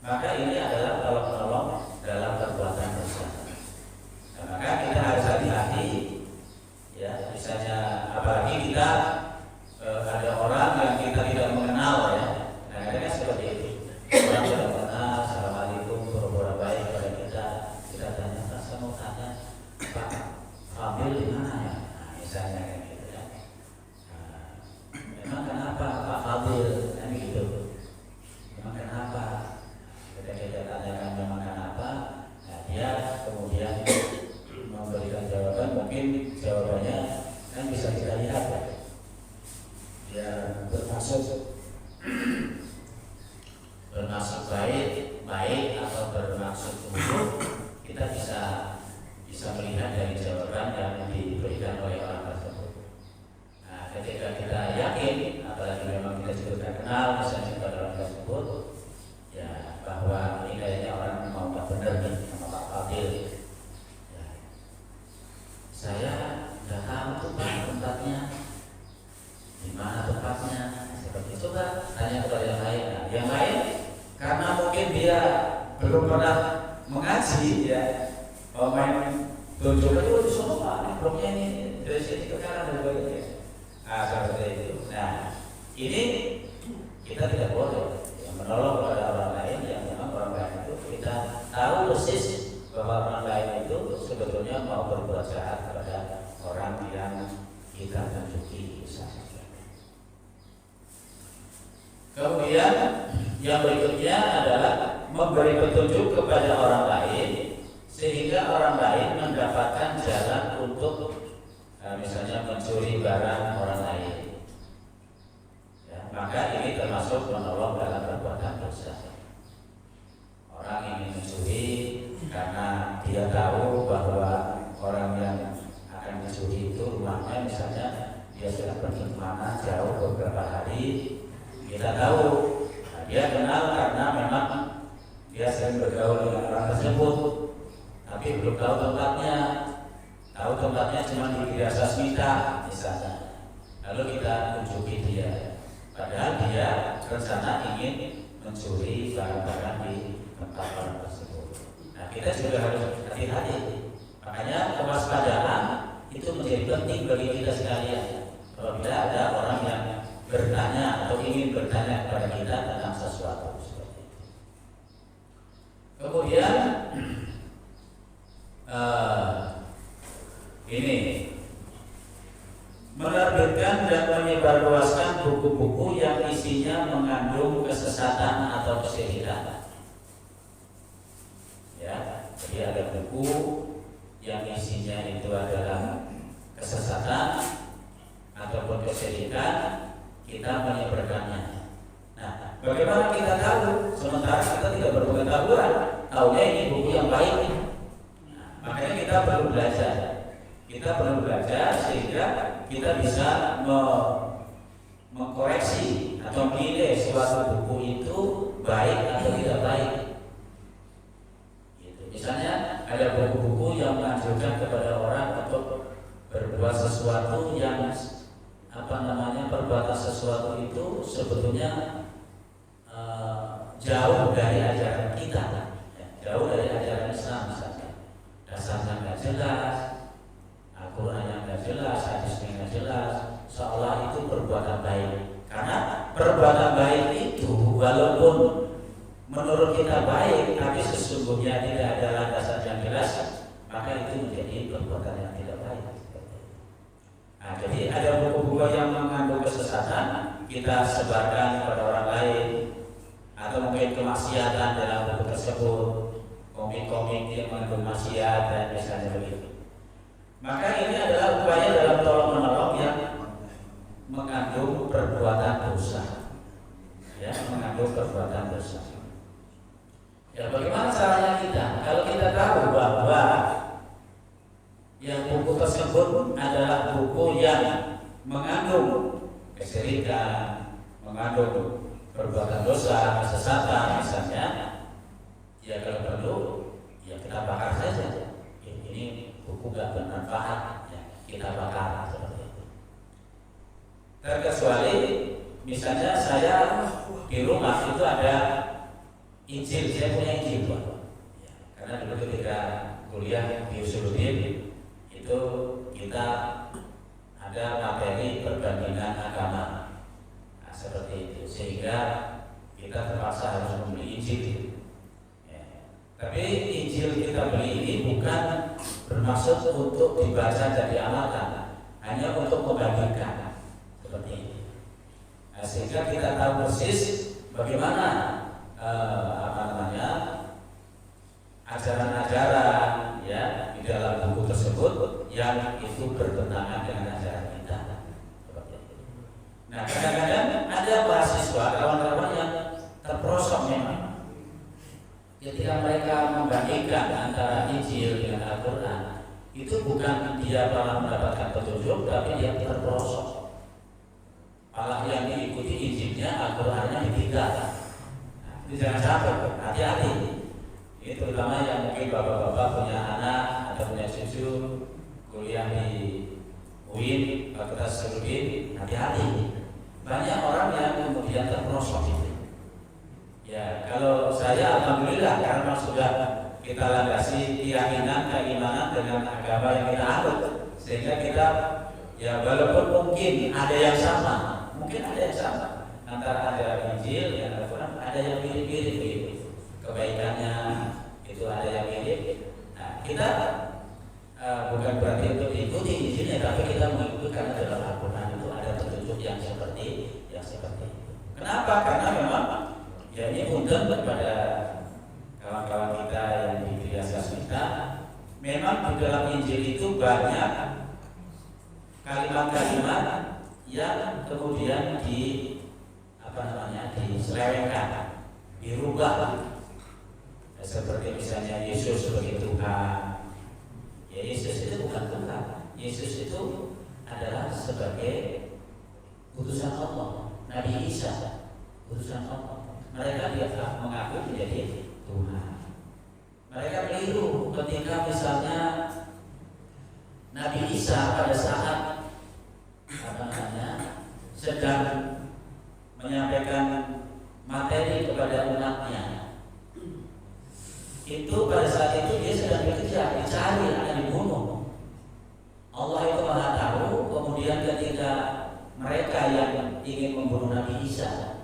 Maka ini adalah tolong menolong dalam perbuatan dosa. Nah, maka kita harus hati-hati, ya. Misalnya apalagi kita ada orang yang kita tidak mengenal, ya. Nah, kadang seperti itu. Orang tidak mengenal, assalamualaikum, pura-pura baik kepada kita tanya, saya mau tanya, Pak Fadil di mana ya? Nah, misalnya kayak gitu ya. Nah, memang kenapa Pak Fadil? Kan gitu. Memang kenapa? Kita tanyakan memang kenapa? Nah, dia kemudian memberikan jawaban, mungkin jawabannya kan bisa kita lihat ya. Dia bermaksud baik atau bermaksud buruk, kita bisa melihat dari jawaban yang diberikan oleh orang tersebut. Nah, ketika kita yakin, apalagi memang kita sudah kenal misalnya kepada orang tersebut, ya bahwa ini kayaknya orang mau tak benar nih sama Pak Fadil. Ya, saya nggak tahu tuh Pak tempatnya, di mana tempatnya. Seperti itu Pak, tanya kepada yang lain. Nah, yang lain karena mungkin dia belum pernah mengaji, ya, main tunjuk aja di sana Pak, bloknya ini dari sini ke kanan dan sebagainya. Nah, seperti itu. Nah, ini kita tidak boleh menolong kepada orang lain yang memang orang lain itu kita tahu persis bahwa orang lain itu sebetulnya mau berbuat jahat kepada orang yang kita tunjuki misalnya. Kemudian yang berikutnya adalah memberi petunjuk kepada orang lain sehingga orang lain mendapatkan jalan untuk misalnya mencuri barang orang lain. Ya, maka ini termasuk menolong dalam perbuatan dosa. Orang ingin mencuri karena dia tahu bahwa orang yang akan dicuri itu rumahnya misalnya dia sudah pergi kemana jauh beberapa hari. Kita tahu, nah, dia kenal karena memang dia sering bergaul dengan orang tersebut, tapi belum tahu tempatnya. Tahu tempatnya cuma di Gria Sasmita misalnya. Lalu kita tunjuki dia, padahal dia rencana ingin mencuri barang-barang di tempat orang tersebut. Nah, kita juga harus hati-hati. Makanya kewaspadaan itu menjadi penting bagi kita sekalian. Apabila ada orang yang bertanya atau ingin bertanya kepada kita tentang sesuatu seperti itu. Kemudian ini menerbitkan dan menyebarluaskan buku-buku yang isinya mengandung kesesatan atau kesyirikan. Ya, jadi ada buku yang isinya itu adalah kesesatan ataupun kesyirikan, kita menyebarkannya. Nah, bagaimana kita tahu? Sementara kita tidak berpengetahuan, tahunya ini buku yang baik. Nah, makanya kita perlu belajar. Kita perlu belajar sehingga kita bisa mengkoreksi atau menilai suatu buku itu baik atau tidak baik. Gitu. Misalnya ada buku-buku yang menganjurkan kepada orang untuk berbuat sesuatu yang perbuatan sesuatu itu sebetulnya jauh dari ajaran kita, jauh dari ajaran Islam misalnya. Dasarnya nggak jelas, Al-Quran yang nggak jelas, hadisnya nggak jelas, seolah itu perbuatan baik. Karena perbuatan baik itu walaupun menurut kita baik, tapi sesungguhnya tidak ada landasan yang jelas, maka itu menjadi perbuatan yang tidak baik. Nah, jadi ada buku-buku yang mengandung kesesatan, kita sebarkan kepada orang lain, atau mungkin kemaksiatan dalam buku tersebut, komik-komik yang mengandung maksiat dan misalnya begitu. Maka ini adalah upaya dalam tolong menolong yang mengandung perbuatan dosa, ya, mengandung perbuatan dosa. Ya, bagaimana caranya kita? Kalau kita tahu bahwa yang buku tersebut adalah buku yang mengandung kesyirikan, mengandung perbuatan dosa, kesesatan misalnya, ya kalau perlu ya kita bakar saja. Ini buku gak bermanfaat, ya, kita bakar seperti itu. Terkecuali misalnya saya di rumah itu ada Injil, saya punya Injil, Pak. Ya, karena dulu ketika kuliah di Usuluddin itu kita ada materi perbandingan agama, nah, seperti itu, sehingga kita terpaksa harus membeli Injil. Ya. Tapi Injil kita beli ini bukan bermaksud untuk dibaca dan diamalkan, hanya untuk membagikan seperti itu. Nah, sehingga kita tahu persis bagaimana ajaran-ajaran ya di dalam buku tersebut yang itu bertentangan dengan ajaran kita. Nah, kadang-kadang ada mahasiswa, kawan-kawan yang terperosok memang ketika mereka membandingkan antara Injil dengan Al-Quran, itu bukan dia malah mendapatkan petunjuk, tapi dia terperosok. Malah yang diikuti Injilnya, Al-Qurannya ditinggal. Nah, itu jangan sampai, hati-hati. Ini terutama yang mungkin bapak-bapak punya anak atau punya cucu kuliah di UIN, Fakultas Usuluddin, hati-hati. Banyak orang yang kemudian terperosok itu. Ya, kalau saya alhamdulillah karena sudah kita landasi keyakinan, keimanan dengan agama yang kita anut, sehingga kita ya walaupun mungkin ada yang sama, antara ajaran Injil dan Al-Quran, ada yang mirip-mirip gitu. Kebaikannya itu ada yang mirip. Nah, kita bukan berarti untuk ikuti Injilnya, tapi kita mengikuti karena dalam Al-Quran itu ada petunjuk yang seperti itu. Kenapa? Karena memang ya ini undang kepada kawan-kawan kita yang di Triasas kita, memang di dalam Injil itu banyak kalimat-kalimat yang kemudian diselewengkan, dirubah. Ya, seperti misalnya Yesus sebagai Tuhan. Ya, Yesus itu bukan Tuhan. Yesus itu adalah sebagai utusan Allah. Nabi Isa utusan Allah. Mereka dia mengaku menjadi Tuhan. Mereka keliru ketika misalnya Nabi Isa pada saat sedang menyampaikan materi kepada umatnya. Itu pada saat itu dia sedang dikejar, dicari, akan dibunuh. Allah itu Maha tahu. Kemudian ketika mereka yang ingin membunuh Nabi Isa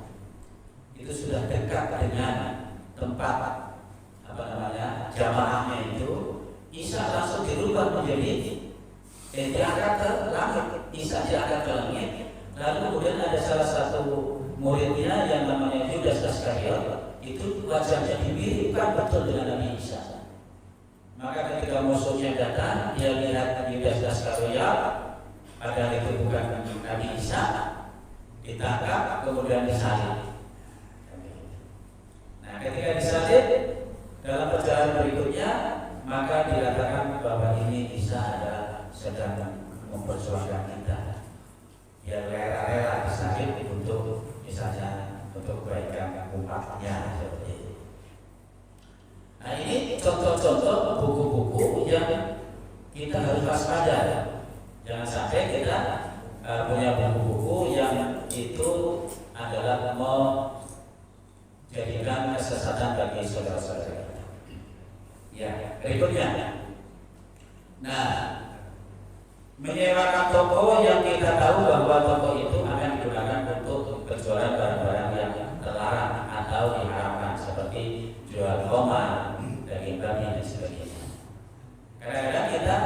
itu sudah dekat dengan tempat jamaahnya itu, Isa langsung dirubah menjadi diangkat ke langit. Isa diangkat ke langit. Lalu kemudian ada salah satu muridnya yang namanya Yudas Iskariot, itu wajahnya dimiripkan betul dengan Nabi Isa. Maka ketika musuhnya datang, dia lihat Yudas Iskariot, padahal itu bukan Nabi Isa, ditangkap kemudian disalib. Nah, ketika disalib dalam perjalanan berikutnya, maka dikatakan bahwa ini Isa adalah sedang memperjuangkan kita. Ya rela-rela disalib untuk misalnya tempatnya seperti itu. Nah ini contoh-contoh buku-buku yang kita harus waspada. Jangan sampai kita punya buku-buku yang itu adalah menjadikan kesesatan bagi saudara-saudara kita. Ya, berikutnya. Nah, menyewakan toko yang kita tahu bahwa toko itu akan digunakan untuk penjualan barang-barang yang terlarang atau diharamkan seperti jual koma, daging babi dan sebagainya. Kadang-kadang kita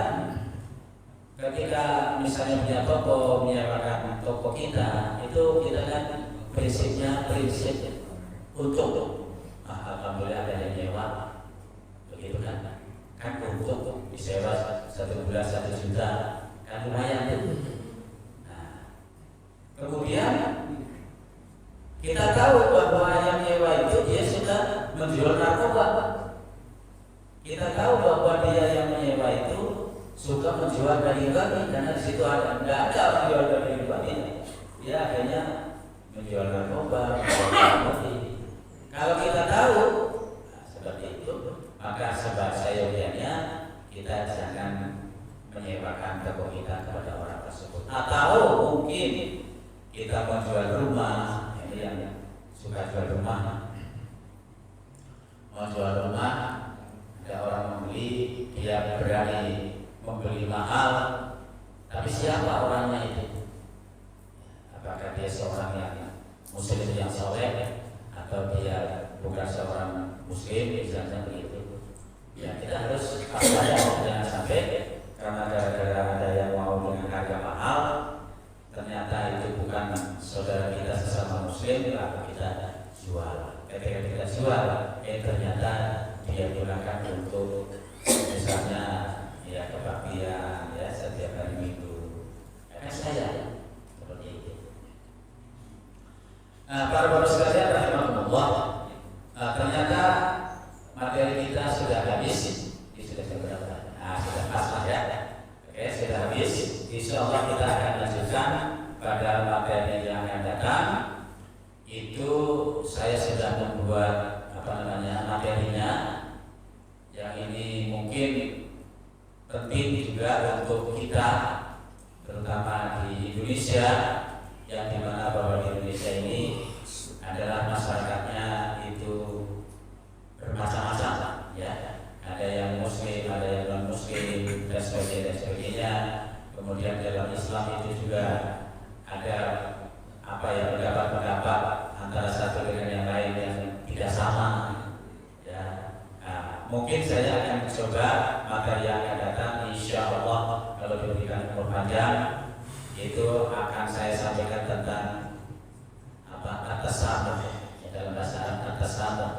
ketika misalnya punya toko, menyewakan toko kita, itu kita kan prinsip untuk alhamdulillah ada yang nyewa, begitu kan? Kan untuk disewa 1 bulan 1 juta, kan lumayan itu. Nah, kemudian kita tahu bahwa yang nyewa itu dia sudah menjual narkoba. Kita tahu bahwa dia yang menyewa itu suka menjual daging babi karena di situ nggak ada orang jual daging babi. Dia akhirnya menjual narkoba, menjual babi. Kalau kita tahu seperti itu, maka seyogianya kita jangan menyewakan toko kita kepada orang tersebut. Atau mungkin kita menjual rumah, ini yang suka jual rumah, mau jual rumah, ada orang membeli, dia berani membeli mahal, tapi siapa orangnya itu? Apakah dia seorang yang muslim yang soleh atau dia bukan seorang muslim, misalnya begitu? Ya kita harus waspada, jangan sampai karena gara-gara ada yang mau dengan harga mahal, ternyata itu bukan saudara kita sesama muslim, lalu kita jual. Ketika kita jual, ternyata dia gunakan untuk misalnya ya kebaktian ya setiap hari Minggu. Kan saya seperti itu. Para bapak sekalian rahimahumullah, ternyata materi kita sudah habis. Ini sudah berapa? Sudah pas lah ya. Oke, sudah habis. Insyaallah kita akan lanjutkan pada materi yang akan datang. Itu saya sudah membuat materinya. Yang ini mungkin penting juga untuk kita, terutama di Indonesia, yang dimana bahwa di Indonesia ini adalah masyarakatnya itu bermacam-macam, ya. Ada yang muslim, ada yang non muslim, dan sebagainya. Kemudian dalam Islam itu juga ada pendapat antara satu dengan yang lain yang tidak sama. Mungkin saya akan mencoba materi yang akan datang, insya Allah kalau diberikan umur panjang, itu akan saya sampaikan tentang at-tasamuh, dalam bahasa Arab at-tasamuh,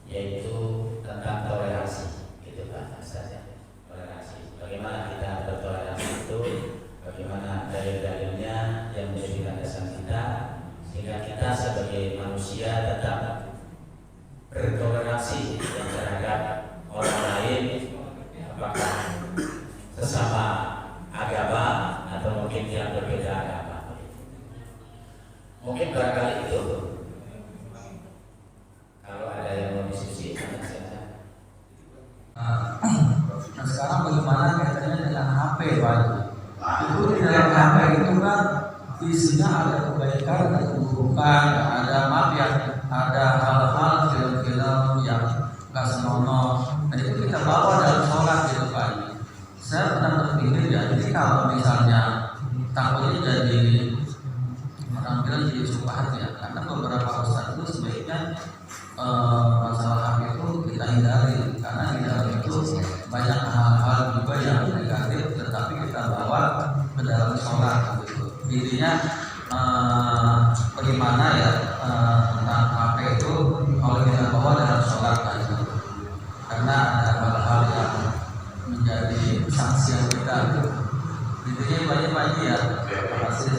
yaitu tentang toleransi, gitu Pak Ustaz. Toleransi. Bagaimana kita bertoleransi itu, bagaimana dalil-dalilnya yang menjadi landasan kita, sehingga kita sebagai manusia tetap bertoleransi yang terhadap orang lain, apakah sesama agama atau mungkin yang berbeda agama. Mungkin barangkali itu. Kalau ada yang mau diskusi, Nah sekarang bagaimana kaitannya dengan HP Pak? Itu di dalam HP itu kan isinya ada kebaikan, ada keburukan, ada hal-hal film-film yang gak senonoh. Dan itu kita bawa dalam sholat gitu Pak. Saya pernah berpikir ya, ini kalau misalnya takutnya jadi orang bilang jadi subhat ya, karena beberapa ustaz itu sebaiknya masalah HP itu kita hindari, karena di dalam itu banyak hal-hal juga yang negatif, tetapi kita bawa ke dalam sholat gitu. Intinya bagaimana ya tentang HP itu kalau kita bawa dalam sholat gitu. Karena ada hal-hal yang menjadi sanksi kita gitu. Intinya banyak ya. Terima kasih.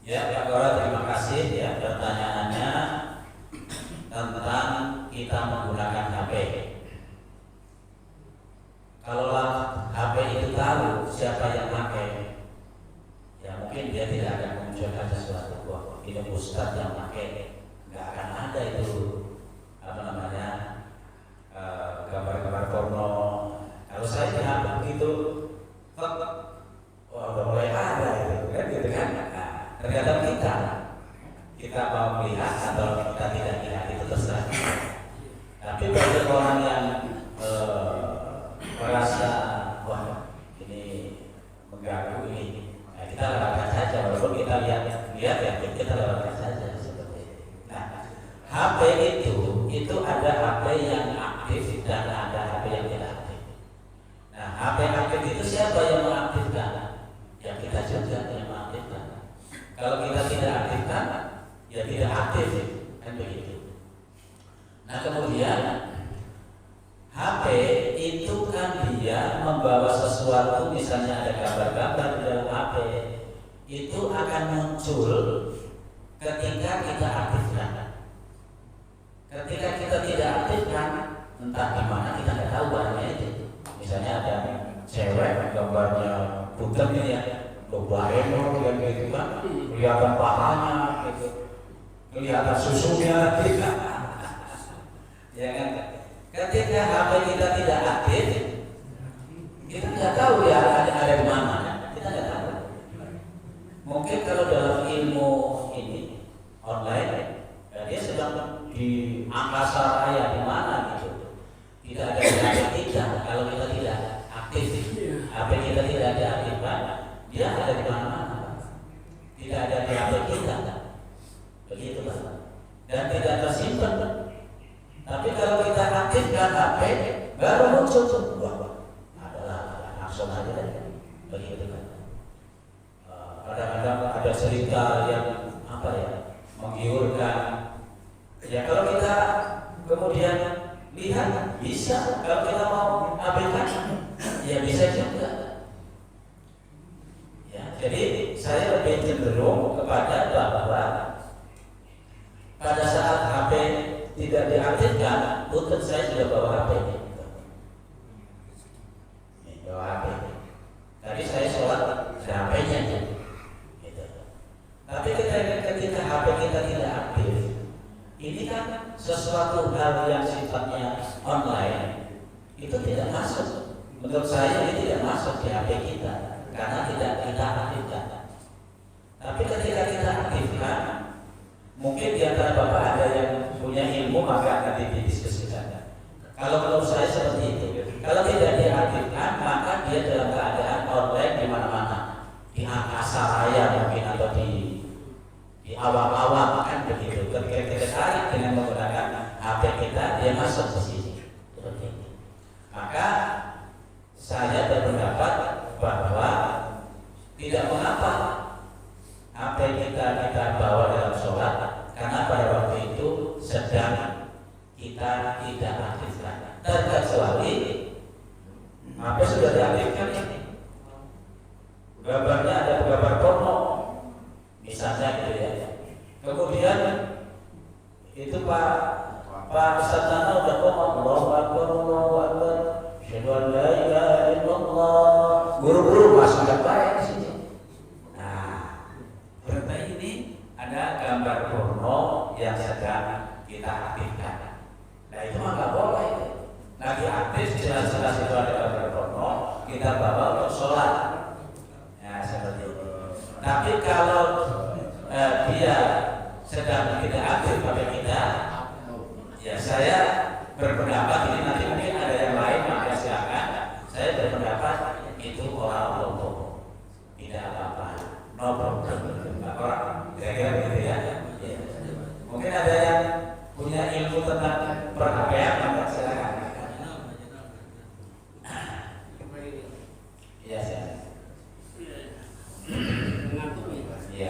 Ya Pak Gora, terima kasih ya pertanyaannya tentang kita menggunakan HP. Kalau HP itu tahu siapa yang pakai, ya mungkin dia tidak akan memunculkan sesuatu. ini ustadz yang pakai, nggak akan ada itu gambar-gambar porno. Kalau saya lihat begitu, wah udah mulai ada gitu kan. Nah, tergantung kita mau melihat atau kita tidak lihat itu terserah. Tapi bagi orang yang merasa wah ini mengganggu ini, nah, kita lewatkan saja. Walaupun kita lihat ya kita lewatkan saja seperti itu. Nah, HP itu ada HP yang aktif dan ada HP yang tidak aktif. Nah, HP aktif itu siapa yang mengaktifkan? Ya kita juga yang mengaktifkan. Kalau kita tidak aktifkan, ya tidak aktif, kan begitu. Nah, kemudian HP itu kan dia membawa sesuatu, misalnya ada gambar-gambar di dalam HP, itu akan muncul ketika kita aktifkan. Ketika kita tidak aktifkan, entah di mana kita nggak tahu barangnya itu. Misalnya ada cewek gambarnya putem ini ya, Doraemon yang gitu kan, kelihatan pahanya, gitu, kelihatan susunya, gitu. Ya kan? Ketika HP kita tidak aktif, kita nggak tahu ya ada di mana, kita nggak tahu. Mungkin kalau dalam ilmu ini online, ya dia sedang di angkasa raya di mana gitu, tidak ada di HP kita. Kalau kita tidak aktif, HP kita tidak diaktifkan, dia ada di mana-mana, tidak ada di HP kita, begitu Pak. Dan tidak tersimpan. Tapi kalau kita aktifkan HP, baru muncul tuh, wah, adalah langsung aja begitu kan. Kadang-kadang ada cerita yang menggiurkan. Ya kalau kita kemudian lihat bisa, kalau kita mau aplikasi, ya bisa juga. Ya, jadi saya lebih cenderung kepada bahwa pada saat HP tidak diaktifkan, untuk saya sudah bawa HP. Bawa HP. Tadi saya sholat, ada HP-nya gitu. Tapi ketika HP kita tidak aktif, ini kan sesuatu hal yang sifatnya online, itu tidak masuk. Menurut saya ini tidak masuk di HP kita, karena tidak kita aktifkan. Tapi ketika kita aktifkan, mungkin di antara Bapak ada yang punya ilmu, maka nanti didiskusikan. Kalau menurut saya seperti itu. Kalau tidak diaktifkan, maka dia dalam keadaan online di mana-mana, di angkasa raya mungkin, atau di awam-awam, kan begitu. Ketika kita tarik dengan menggunakan HP kita, dia masuk ke sini. Seperti itu. Maka saya berpendapat bahwa tidak mengapa HP kita bawa dalam sholat, karena pada waktu itu sedang kita tidak aktifkan. Terkecuali HP sudah diaktifkan ini, gambarnya ada gambar porno misalnya gitu ya. Kemudian itu Pak Ustaz Nana udah ngomong Allahu Akbar, Allahu Akbar, asyhadu an la ilaha illallah, buru-buru masuk gambar di sini. Nah, berarti ini ada gambar porno yang sedang kita aktifkan. Nah itu mah nggak boleh. Lagi aktif, jelas-jelas itu ada gambar porno, kita bawa untuk sholat. Ya seperti itu. Tapi kalau dia sedang tidak aktif pada kita, ya saya berpendapat ini nanti mungkin ada yang lain, maka silakan. Saya berpendapat itu orang umum, tidak apa-apa, no problem. Orang kira-kira gitu ya. Mungkin ada yang punya ilmu tentang per-HP-an, maka silakan. Iya, ya. Iya.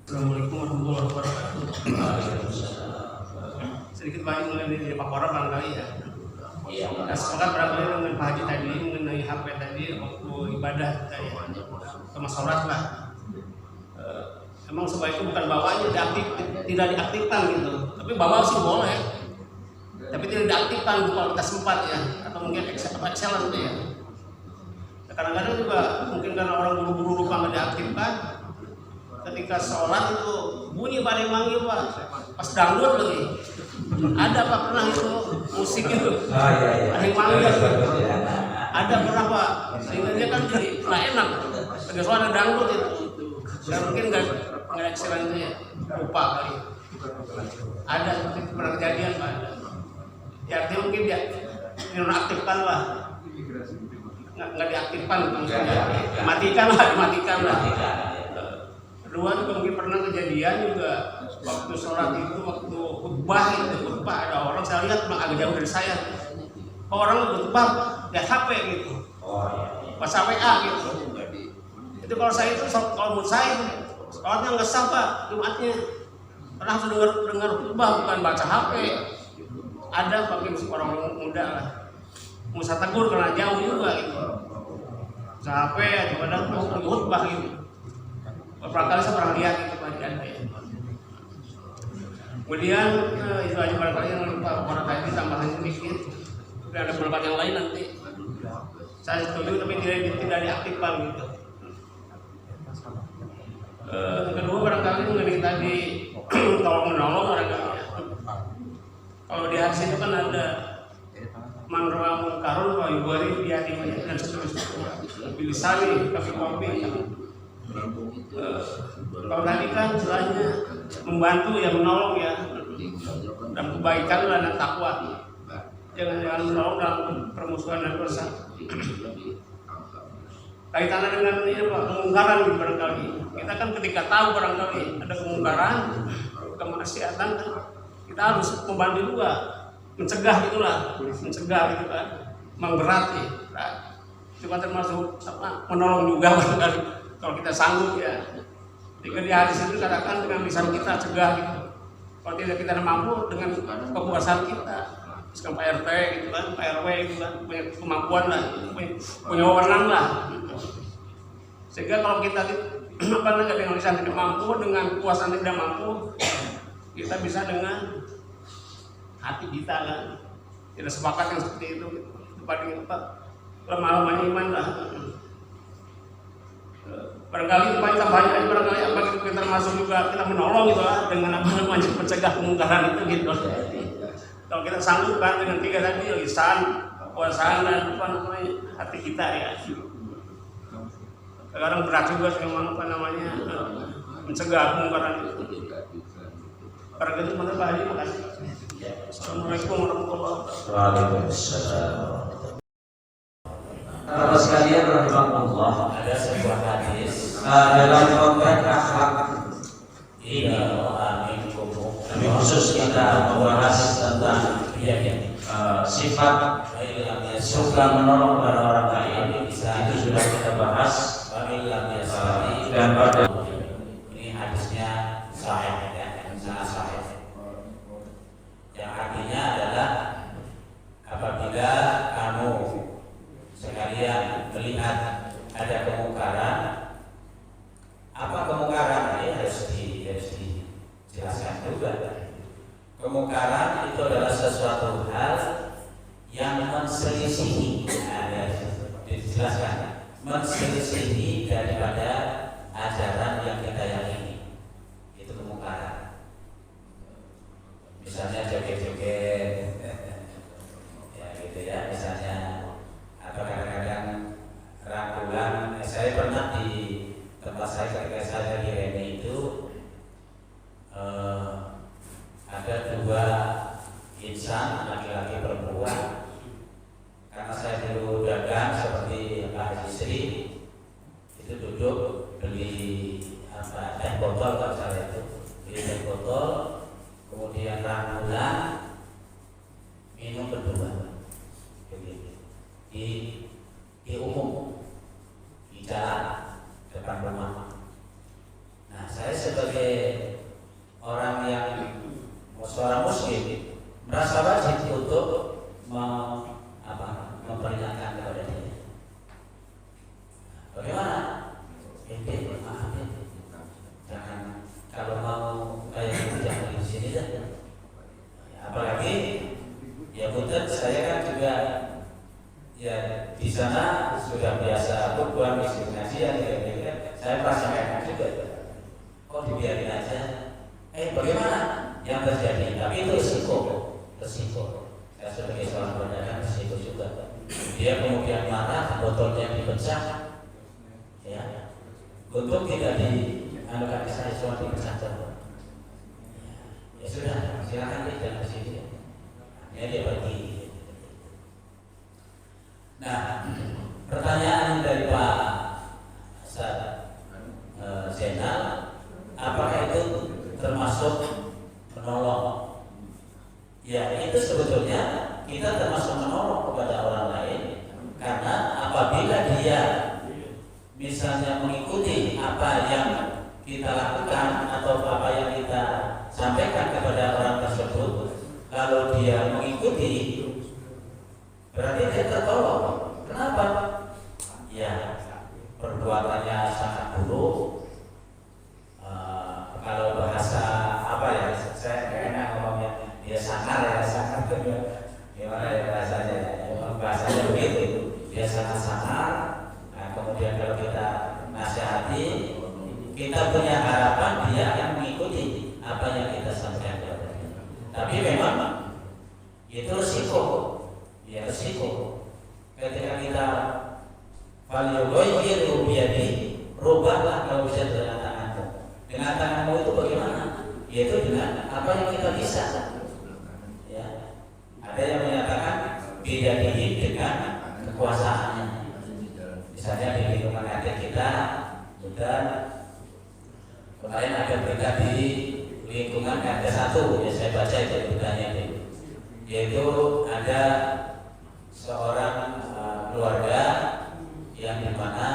Assalamualaikum warahmatullahi wabarakatuh. Sedikit banyak mengenai dari Pak Kora barangkali ya. Nah, sepakat barangkali dengan Pak Haji tadi mengenai HP tadi waktu ibadah kita ya, sama sholat lah. Emang sebaiknya bukan bawanya tidak diaktifkan gitu, tapi bawa sih boleh. Tapi tidak diaktifkan kalau kita sempat ya, atau mungkin excellent ya. Kadang-kadang juga mungkin karena orang buru-buru lupa nggak diaktifkan, ketika sholat itu bunyi Pak yang manggil Pak, pas dangdut lagi. Ada Pak pernah itu musik itu, ada yang manggil. Ada pernah Pak, sehingga dia kan jadi nggak enak. Ketika sholat ada dangdut itu, dan mungkin nggak ada istilah itu ya, lupa kali. Ada seperti itu pernah kejadian Pak. Ya artinya mungkin dia dinonaktifkan lah. Nggak diaktifkan maksudnya, dimatikan lah. Kedua juga mungkin pernah kejadian juga waktu sholat itu, waktu khutbah ada orang saya lihat memang agak jauh dari saya, orang khutbah lihat HP gitu, pas WA gitu. Itu kalau saya itu kalau menurut saya sholatnya nggak sah Pak, Jumatnya karena harus dengar khutbah bukan baca HP. Ada pakai orang muda lah, Musa tegur karena jauh juga gitu. Capek atau kadang mau khutbah gitu. Beberapa kali saya pernah lihat itu kajian ya. Kemudian itu aja barangkali yang lupa orang tadi tambahan sedikit. Tapi ada beberapa yang lain nanti. Saya setuju tapi tidak diaktifkan gitu. Kedua barangkali mengenai tadi tolong menolong barangkali. Kalau di hadis itu kan ada man ra'a munkaran wa yughayyiru bi yadihi dan seterusnya. Bilisani kafir kopi. Kalau tadi kan istilahnya membantu ya, menolong ya, dan kebaikan dan takwa. Jangan menolong dalam permusuhan dan dosa. Kaitannya dengan ini Pak, kemungkaran barangkali. Kita kan ketika tahu barangkali ada kemungkaran, kemaksiatan, kita harus membantu juga, mencegah gitu kan, mengberati. Nah, itu kan termasuk menolong juga barangkali kalau kita sanggup ya. Jika di hadis itu katakan dengan lisan kita cegah gitu. Kalau tidak kita mampu dengan kekuasaan kita, sekarang Pak RT gitu kan, Pak RW gitu kan, punya kemampuan lah, punya wewenang lah. Sehingga kalau kita dengan lisan tidak mampu, dengan kekuasaan tidak mampu, kita bisa dengan hati kita kan. Tidak sepakat yang seperti itu. Paling lemah-lemahnya iman lah. Barangkali paling tambahnya aja barangkali apa kita termasuk juga kita menolong gitu lah dengan apa namanya mencegah kemungkaran itu gitu. Kalau kita sanggup kan dengan tiga tadi lisan, kekuasaan dan apa namanya hati kita ya. Sekarang berat juga memang apa namanya mencegah kemungkaran itu. Barangkali itu Pak Haji, makasih. Assalamualaikum warahmatullahi wabarakatuh. Waalaikumsalam. Bapak sekalian rahimahullah, Ada sebuah hadis dalam konteks akhlak ini tapi khusus kita membahas tentang sifat suka menolong kepada orang lain, itu sudah kita bahas dan pada ini hadisnya sahih ya, sangat sahih. Yang artinya adalah apabila kamu sekalian melihat ada kemungkaran, apa kemungkaran ini harus dijelaskan juga. Kemungkaran itu adalah sesuatu hal yang menselisihi, dijelaskan, menselisihi daripada ajaran yang kita yakini. Itu kemungkaran. Misalnya joget-joget, ya gitu ya, misalnya atau kadang-kadang rangkulan. Saya pernah di tempat saya ketika saya di Reni itu ada dua insan laki-laki perempuan. Karena saya dulu dagang seperti Pak Haji Sri, itu duduk beli teh botol kalau saya itu beli teh botol, kemudian rangkulan minum berdua di umum di jalan depan rumah. Nah, saya sebagai orang yang seorang muslim merasa wajib untuk memperingatkan kepada dia. Bagaimana? Maaf ya, jangan dibiarin aja. Bagaimana yang terjadi? Tapi itu resiko. Saya sebagai seorang pedagang resiko juga. Dia kemudian marah, botolnya dipecah, ya, untuk tidak dianukan saya cuma dipecah. Ya sudah, silakan dia ke sini. Ya dia pergi. Nah, pertanyaan dari Pak Zainal, apakah itu termasuk menolong? Ya, itu sebetulnya kita termasuk menolong kepada orang lain, karena apabila dia misalnya mengikuti apa yang kita lakukan atau apa yang kita sampaikan kepada orang tersebut, kalau dia mengikuti, berarti dia tertolong. Kenapa? Ya, perbuatannya sangat buruk. Kalau bahasa apa ya, saya nggak enak ngomongnya, dia sangar ya, sangar itu gimana ya bahasanya? Bahasanya begitu, dia sangat sangar. Nah, kemudian kalau kita nasihati, kita punya harapan dia akan mengikuti apa yang kita sampaikan. Tapi memang itu resiko, ya resiko. Ketika kita falyughayyirhu biyadihi, rubahlah kalau bisa dengan tanganmu. Dengan tanganmu itu bagaimana? Yaitu dengan apa yang kita bisa. Ya. Ada yang menyatakan biyadihi dengan kekuasaannya. Misalnya di lingkungan RT kita, dan kemarin ada berita di lingkungan RT 1, ya saya baca itu beritanya itu. Yaitu ada seorang keluarga yang dimana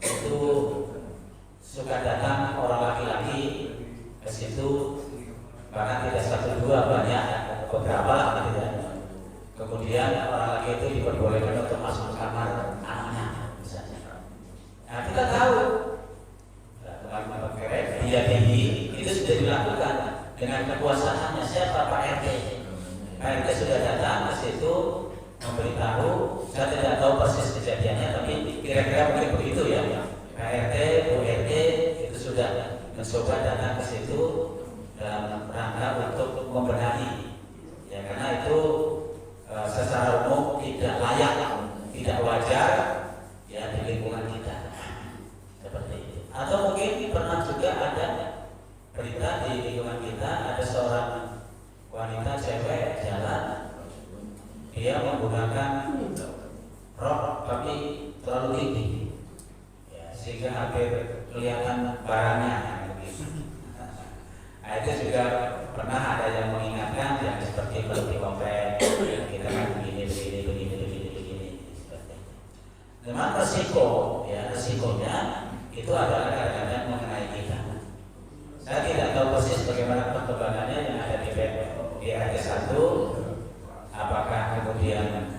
itu suka datang orang laki-laki ke situ, bahkan tidak satu dua, banyak, beberapa lah gitu ya. Kemudian orang laki itu diperbolehkan untuk masuk ke kamar anaknya misalnya. Nah, kita tahu teman-teman kerek dia tinggi itu sudah dilakukan dengan kekuasaannya siapa, Pak RT. Pak RT sudah datang ke situ memberitahu, saya tidak tahu persis kejadiannya, tapi kira-kira mungkin begitu ya. Pak RT, Bu RT itu sudah mencoba datang ke situ dalam rangka untuk membenahi, ya, karena itu secara umum tidak layak, tidak wajar ya di lingkungan kita seperti itu. Atau mungkin pernah juga ada berita di lingkungan kita, ada seorang wanita cewek jalan, dia menggunakan rok tapi terlalu tinggi, ya, sehingga hampir kelihatan barangnya. Nah, itu juga pernah ada yang mengingatkan yang seperti kalau di komplek kita kan begini. Memang resiko, ya resikonya itu adalah kadang-kadang mengenai kita. Saya tidak tahu persis bagaimana perkembangannya yang ada di RT 1, apakah kemudian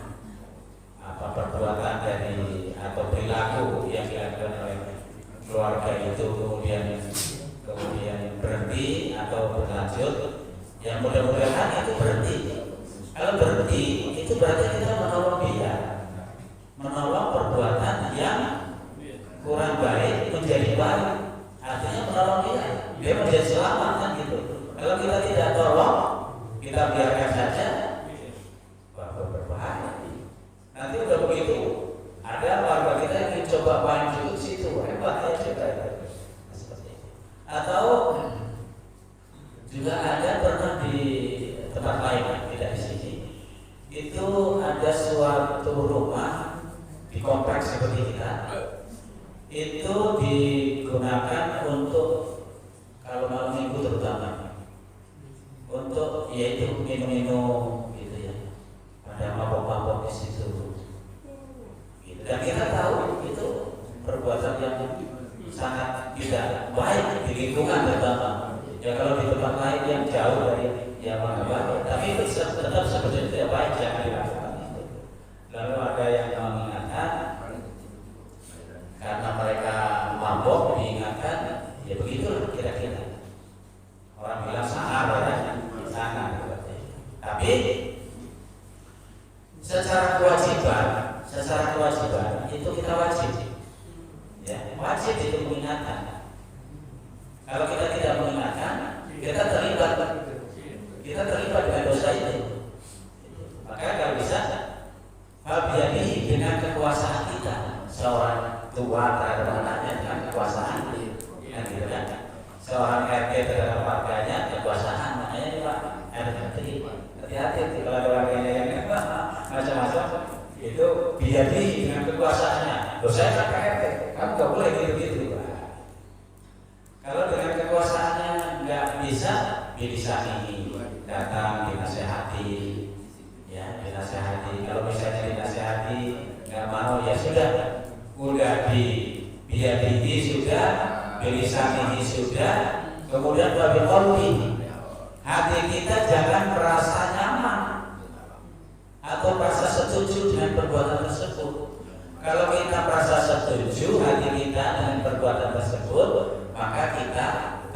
apa perbuatan dari atau perilaku yang dilakukan oleh keluarga itu kemudian berhenti atau berlanjut. Yang mudah-mudahan itu berhenti. Kalau berhenti itu berarti kita menolong dia, menolong perbuatan yang kurang baik menjadi baik. Artinya menolong dia menjadi selamat kan gitu. Kalau kita tidak tolong, kita biarkan saja, berbahaya. Nanti udah begitu, ada warga kita yang coba maju ke situ, bahaya juga. Atau juga ada pernah di tempat lain, tidak di sini. Itu ada suatu rumah di kompleks seperti kita. Itu digunakan untuk kalau malam minggu terutama untuk yaitu minum-minum gitu ya. Ada mabok-mabok di situ. Gitu. Dan kita tahu itu perbuatan yang sangat tidak baik di lingkungan terutama. Ya kalau di tempat lain yang jauh dari yang baik, tapi itu tetap sebetulnya tidak baik, jangan dilakukan itu. Lalu ada yang mengingatkan karena mereka mabok, diingatkan, ya begitulah kira-kira. Orang bilang sangar ya, sangar. Tapi secara kewajiban itu kita wajib, ya wajib itu mengingatkan. Kalau kita tidak mengingatkan, kita terlibat dengan dosa itu. Maka kalau bisa, Fabiadihi dengan kekuasaan kita, seorang tua terhadap anaknya dengan kekuasaan, kan gitu kan? Seorang RT terhadap warganya kekuasaan, makanya ini Pak RT hati-hati kalau ada warganya yang macam-macam itu biadihi dengan kekuasaannya. Loh saya kan RT, kamu nggak boleh gitu-gitu. Kalau dengan kekuasaannya nggak bisa ini datang dinasehati. Ya, dinasehati. Kalau misalnya dinasehati nggak mau, ya sudah di biadihi sudah, bilisanihi sudah, kemudian babi qalbi. Hati kita jangan merasa nyaman atau merasa setuju dengan perbuatan tersebut. Kalau kita merasa setuju hati kita dengan perbuatan tersebut, maka kita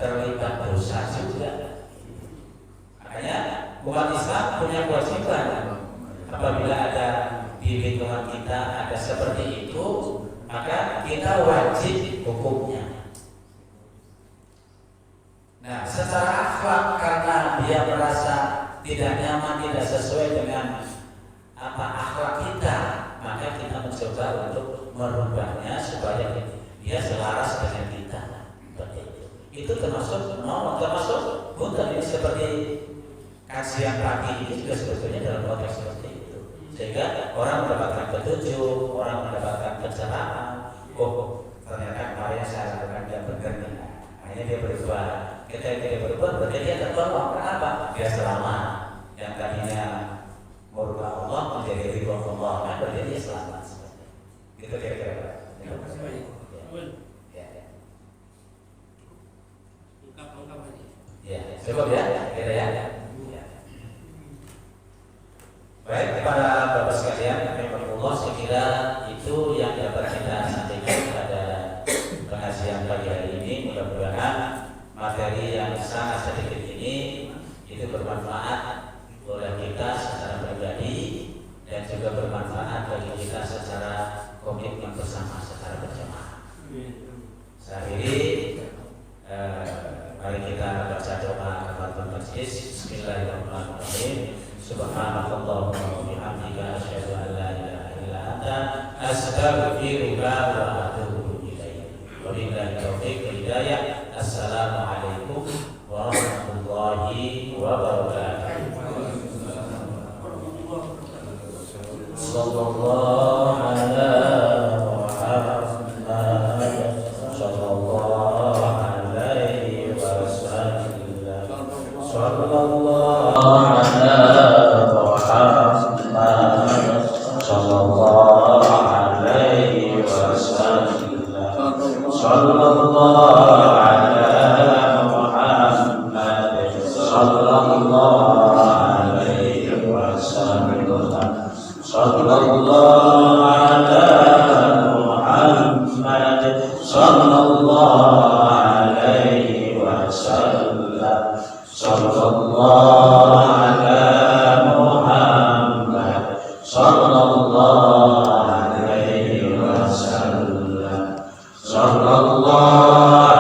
terlibat dosa juga. Makanya umat Islam punya kewajiban apabila ada di lingkungan kita ada seperti itu, maka kita wajib hukumnya. Nah, secara akhlak karena dia merasa tidak nyaman, tidak sesuai dengan akhlak kita, maka kita mencoba untuk merubahnya supaya dia selaras dengan kita. Itu termasuk bukan ini seperti kajian pagi ini juga sebetulnya dalam konteks seperti itu, sehingga orang mendapatkan petunjuk, orang mendapatkan pencerahan. Oh, ternyata kemarin saya lakukan tidak benar nih. Akhirnya dia berubah. Ketika dia berubah, berarti dia tertolong. Kenapa? Dia selamat. Yang tadinya murka Allah menjadi ridho Allah, kan berarti dia selamat. Itu kira-kira. Terima kasih banyak. Ya, cukup ya, kira ya. Baik, para bapak sekalian, Allah, saya kira itu yang dapat kita sampaikan pada pengajian pagi hari ini. Mudah-mudahan materi yang sangat sedikit ini itu bermanfaat oleh kita secara pribadi dan juga bermanfaat bagi kita secara komitmen bersama, secara berjamaah. Saat ini mari kita baca doa kafaratul majlis. Bismillahirrahmanirrahim. Subhanakallahumma wa bihamdika asyhadu an la ilaha illa anta astaghfiruka wa atubu ilaik. Wabillahi taufiq wal hidayah. Assalamualaikum warahmatullahi wabarakatuh. Sallallahu ala Muhammad sallallahu alaihi wasallam. Sallallahu ala Muhammad sallallahu alaihi wasallam. Sallallahu ala Muhammad sallallahu alaihi wasallam. Sallallahu ala Muhammad sallallahu alaihi wasallam. Sallallahu ala Muhammad sallallahu alaihi wasallam. Sallallahu